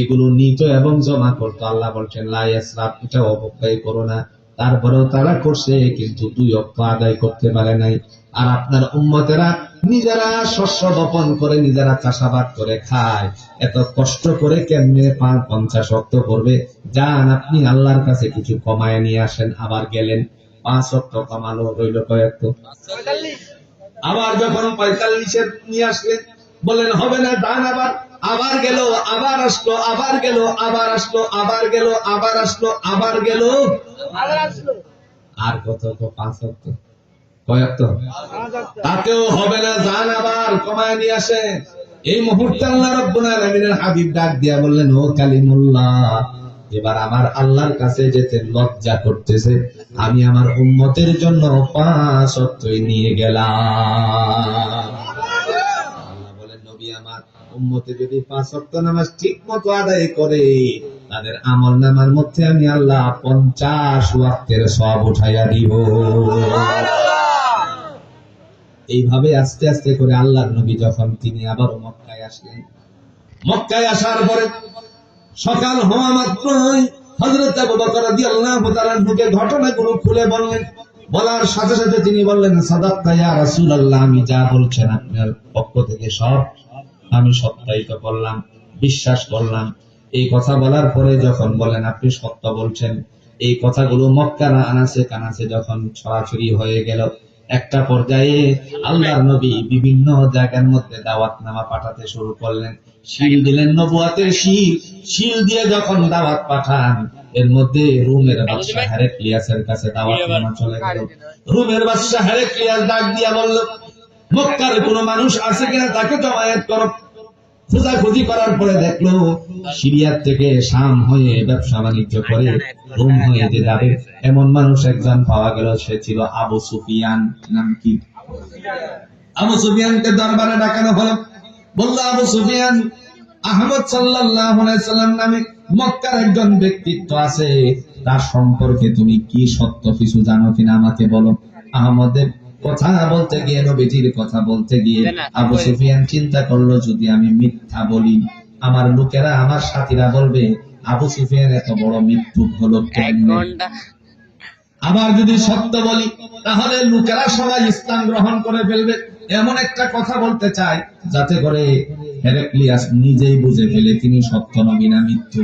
এগুলো নিত এবং জমা করতো। আল্লাহ বলছেন লা ইয়াসরাফ, এটা অবক্ষয় করো না। তারপরেও তারা করছে, কিন্তু 2 ওয়াক্ত আদায় করতে পারে নাই। আর আপনার উম্মতেরা নিজেরা শস্য বপন করে, নিজেরা চাষাবাদ করে খায়, এত কষ্ট করে কেমনে 50 ওয়াক্ত করবে? যান আপনি আল্লাহর কাছে কিছু কমায় নিয়ে আসেন। আবার গেলেন, 5 ওয়াক্ত কমালো, রইল কয়েক? আবার যখন 45-এর নিয়ে আসলেন, বলেন হবে না, দান আবার গেল, আবার আসলো, আবার গেল, আবার আসলো, আবার গেল, আবার আসলো, আবার গেল, আর কত? 5 ওয়াক্ত। কয় ওয়াক্ত? তাতেও হবে না, যান আবার কমায় নিয়ে আসেন। এই মুহূর্তে আল্লাহ রাব্বুল আলামিনের হাবিব ডাক দিয়া বললেন, ও কালিমুল্লাহ, এবার আমার আল্লাহর কাছে যেতে লজ্জা করতেছে, আমি আমার উম্মতের জন্য 5 ওয়াক্তই নিয়ে গেলাম। আল্লাহ বলেন, নবী আমার উম্মতে যদি 5 ওয়াক্ত নামাজ ঠিক মতো আদায় করে, তাদের আমল নামার মধ্যে আমি আল্লাহ 50 ওয়াক্তের সওয়াব উঠাইয়া দিব। এইভাবে আস্তে আস্তে করে আল্লাহর নবী যখন তিনি আবার মক্কায় আসলেন, মক্কায় আসার পরে সকাল হওয়া মাত্রই হযরত আবু বকর রাদিয়াল্লাহু তাআলা আনহুকে ঘটনাগুলো খুলে বললেন। বলার সাথে সাথে তিনি বললেন, সাদাক্তা ইয়া রাসূলুল্লাহ, আমি যা বলছেন আপনার পক্ষ থেকে সব আমি সত্যায়িত করলাম, বিশ্বাস করলাম। এই কথা বলার পরে যখন বলেন আপনি সত্য বলছেন, এই কথাগুলো মক্কার আনাচে কানাচে যখন ছড়াছড়ি হয়ে গেল, একটা পর্যায়ে আল্লাহর নবী বিভিন্ন জায়গার মধ্যে দাওয়াতনামা পাঠাতে শুরু করলেন। শিল দিলেন, নবুয়াতের শিল দিয়ে যখন দাওয়াত পাঠান, এর মধ্যে রোমের বাদশা হেরাক্লিয়াসের কাছে দাওয়াতনামা চলে গেল। রোমের বাদশা হেরাক্লিয়াস ডাক দিয়া বলল, মক্কার কোন মানুষ আছে কিনা তাকে জমায়েত করো। খোঁজাখুঁজি করার পরে দেখলো সিরিয়ার থেকে শাম হয়ে ব্যবসা বাণিজ্য করে রোম হয়ে যে যাবে এমন মানুষ একজন পাওয়া গেল। সে ছিল আবু সুফিয়ান। নাম কি? আবু সুফিয়ানকে দরবারে ডাকানো হলো। বলল, আবু সুফিয়ান, আহমদ সাল্লাল্লাহু আলাইহি সাল্লাম নামে মক্কার একজন ব্যক্তিত্ব আছে, তার সম্পর্কে তুমি কি সত্য কিছু জানো কিনা আমাকে বলো। আহমদের কথা বলতে গিয়ে, নবীজির কথা বলতে গিয়ে আবু সুফিয়ান চিন্তা করলো, যদি আমি মিথ্যা বলি আমার লোকেরা, আমার সাথীরা বলবে আবু সুফিয়ান এত বড় মিথ্যুক হলো কেমনে। আবার যদি সত্য বলি তাহলে লোকেরা সবাই ইসলাম গ্রহণ করে ফেলবে। এমন একটা কথা বলতে চাই যাতে করে হেরাক্লিয়াস নিজেই বুঝে ফেলে তিনি সত্য নবী না মিথ্যু।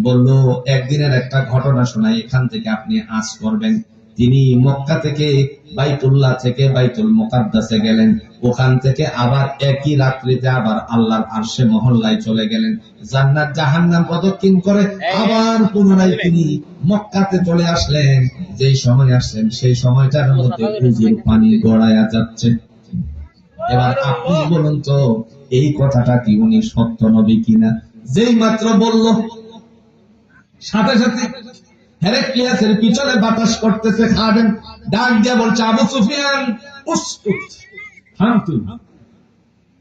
বলল, একদিনের একটা ঘটনা শোনাই, এখান থেকে আপনি আজ করবেন। তিনি মক্কা থেকে বাইতুল্লাহ থেকে বাইতুল মুকাদ্দাসে গেলেন, ওখান থেকে আবার একই রাত্রিতে আবার আল্লাহর আরশে মহল্লায় চলে গেলেন। জান্নাত জাহান্নাম প্রদক্ষিণ করে আবার পুনরায় তিনি মক্কাতে চলে আসলেন। যেই সময় আসলেন সেই সময়টার মধ্যে উজুর পানি গড়ায়া যাচ্ছে। এবার আপনি বলুন তো, এই কথাটা কি উনি সত্য নবী কিনা? যেই মাত্র বলল, সাথে সাথে হেরাক্লিয়াসের পিছনে বাতাস করতেছে খাদেম, ডাক দিয়া বলছে, আবু সুফিয়ান উসকুত, থাম,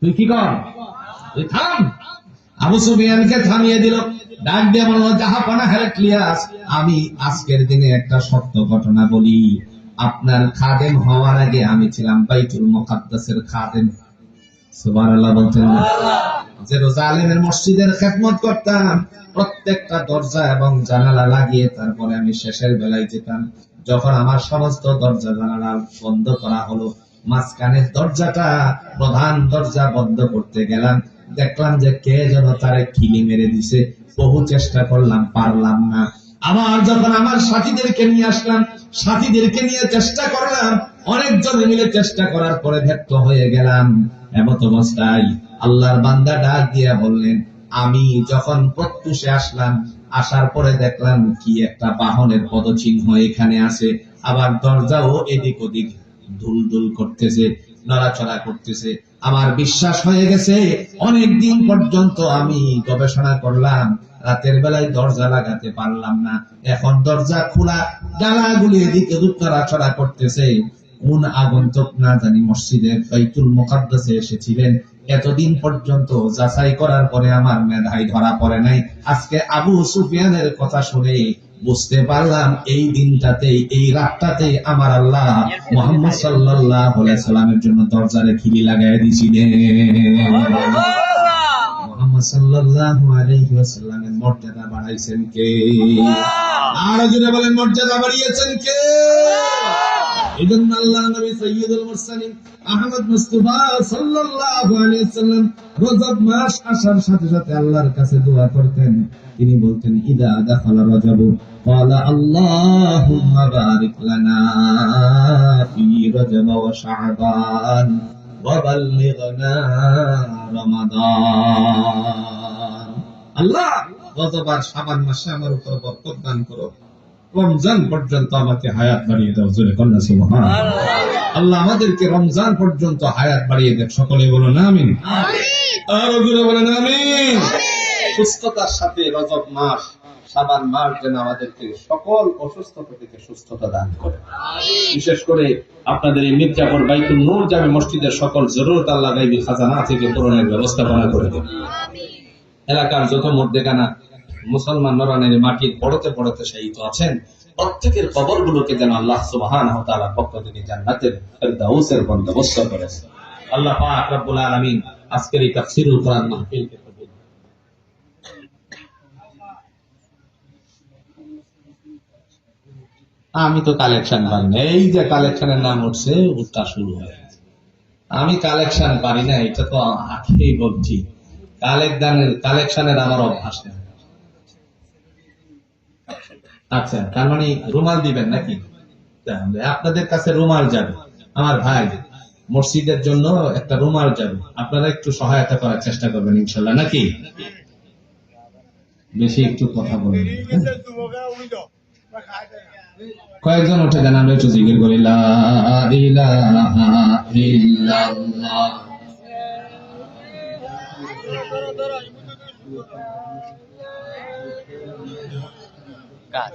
তুই কি কর, তুই থাম। আবু সুফিয়ানকে থামিয়ে দিল। ডাক দিয়া বলল, জাহাপানা হেরাক্লিয়াস, আমি আজকের দিনে একটা সত্য ঘটনা বলি। আপনার খাদেম হওয়ার আগে আমি ছিলাম বাইতুল মুকাদ্দাসের খাদেম। সুবহানাল্লাহ বলতেন না? জেরুজালেমের মসজিদের খেদমত করতাম, প্রত্যেকটা দরজা এবং জানালা লাগিয়ে তারপরে আমি শেষের বেলায় যেতাম। যখন আমার সমস্ত দরজা জানালা বন্ধ করা হলো, মাঝখানের দরজাটা, প্রধান দরজা বন্ধ করতে গেলাম, দেখলাম যে কে যেন তারে খিলি মেরে দিছে। বহু চেষ্টা করলাম, পারলাম না। আবার যখন আমার সাথীদেরকে নিয়ে আসলাম, সাথীদেরকে নিয়ে চেষ্টা করলাম, অনেকজনে মিলে চেষ্টা করার পরে ব্যর্থ হয়ে গেলাম। এমত অবস্থায় আল্লাহর বান্দা ডাক দিয়া বললেন, আমি যখন প্রত্যুষে আসলাম, আসার পরে দেখলাম কি একটা বাহনের পদচিহ্ন এখানে আছে, আবার দরজাও এদিক ওদিক দুলদুল করতেছে, নড়াচড়া করতেছে। আমার বিশ্বাস হয়ে গেছে। অনেক দিন পর্যন্ত আমি গবেষণা করলাম, রাতের বেলায় দরজা লাগাতে পারলাম না। এখন দরজা খোলা, ডালাগুলি এদিকে ওদিক নড়াচড়া করতেছে। কোন আগন্তুক না জানি মসজিদের বাইতুল মুকাদ্দাসে এসেছিলেন, এতদিন পর্যন্ত যাচাই করার পরে আমার মেধায় ধরা পড়ে নাই। আজকে আবু সুফিয়ানের কথা শুনে বুঝতে পারলাম, এই দিনটাতেই, এই রাতটাতেই আমার আল্লাহ মুহাম্মদ সাল্লাল্লাহু আলাইহি সাল্লামের জন্য দরজারে খিলি লাগায় দিয়েছিলেন। মুহাম্মদ সাল্লাল্লাহু আলাইহি ওয়াসাল্লামের মর্যাদা বাড়াইছেন কে? আর জোরে বলেন, মর্যাদা বাড়িয়েছেন কে? এজন্য আল্লাহর নবী সাইয়্যিদুল মুরসালিন আহমদ মুস্তাফা সাল্লাল্লাহু আলাইহি ওয়াসাল্লাম রজব মাস আসার সাথে সাথে আল্লাহর কাছে দোয়া করতেন। তিনি বলতেন, ইদা দাখালা রজব ক্বালা আল্লাহুম্মা বারিক লানা ফি রজব ওয়া শাবান ওয়া বাল্লিগনা রমাদান। আল্লাহ, রজব আর শাবান মাসে আমার উপর বরকত দান করো, রমজান পর্যন্ত আমাকে হায়াত বাড়িয়ে দাও। জোরে কন্যা সুবহানাল্লাহ। আল্লাহ আমাদেরকে রমজান পর্যন্ত হায়াত বাড়িয়ে দেন। সকলে বলুন আমিন। আরো জোরে বলেন আমিন। সুস্থতার সাথে রজব মাস, শাবান মাস যেন আমাদেরকে সকল অসুস্থতা থেকে সুস্থতা দান করে। বিশেষ করে আপনাদের এই মির্জাপুর বাইতুল নূর জামে মসজিদের সকল জরুরত আল্লাহ গায়বী খাজানা থেকে পূরণের ব্যবস্থাপনা করে দেন। এলাকার যত মর্দেকানা মুসলমান নরানের মাটির পড়তে পড়তে শহীদ আছেন, প্রত্যেকের কবরগুলোকে যেন আল্লাহ সুবহানাহু ওয়া তাআলার পক্ষ থেকে জান্নাতের ফেরদাউসের বন্দোবস্ত করেছেন। আল্লাহ পাক রব্বুল আলামিন আজকের এই তাফসীরুল কোরআন মাহফিলকে কবুল। আমি তো কালেকশন পারি না, এই যে কালেকশনের নাম উঠছে উঠটা শুরু হয়ে গেছে। আমি কালেকশন পারি না, এটা তো আগেই বলছি। কালেকশনের আমার অভ্যাস নেই। আচ্ছা, তার মানে রুমাল দিবেন নাকি? তাহলে আপনাদের কাছে রুমাল যাবে। আমার ভাই মসজিদের জন্য একটা রুমাল যাবে, আপনারা একটু সহায়তা করার চেষ্টা করবেন ইনশাল্লাহ, নাকি? বেশি একটু কথা বলবেন। কয়েকজন উঠে দেন, আমরা একটু জিকির করি লা ইলাহা ইল্লাল্লাহ। God.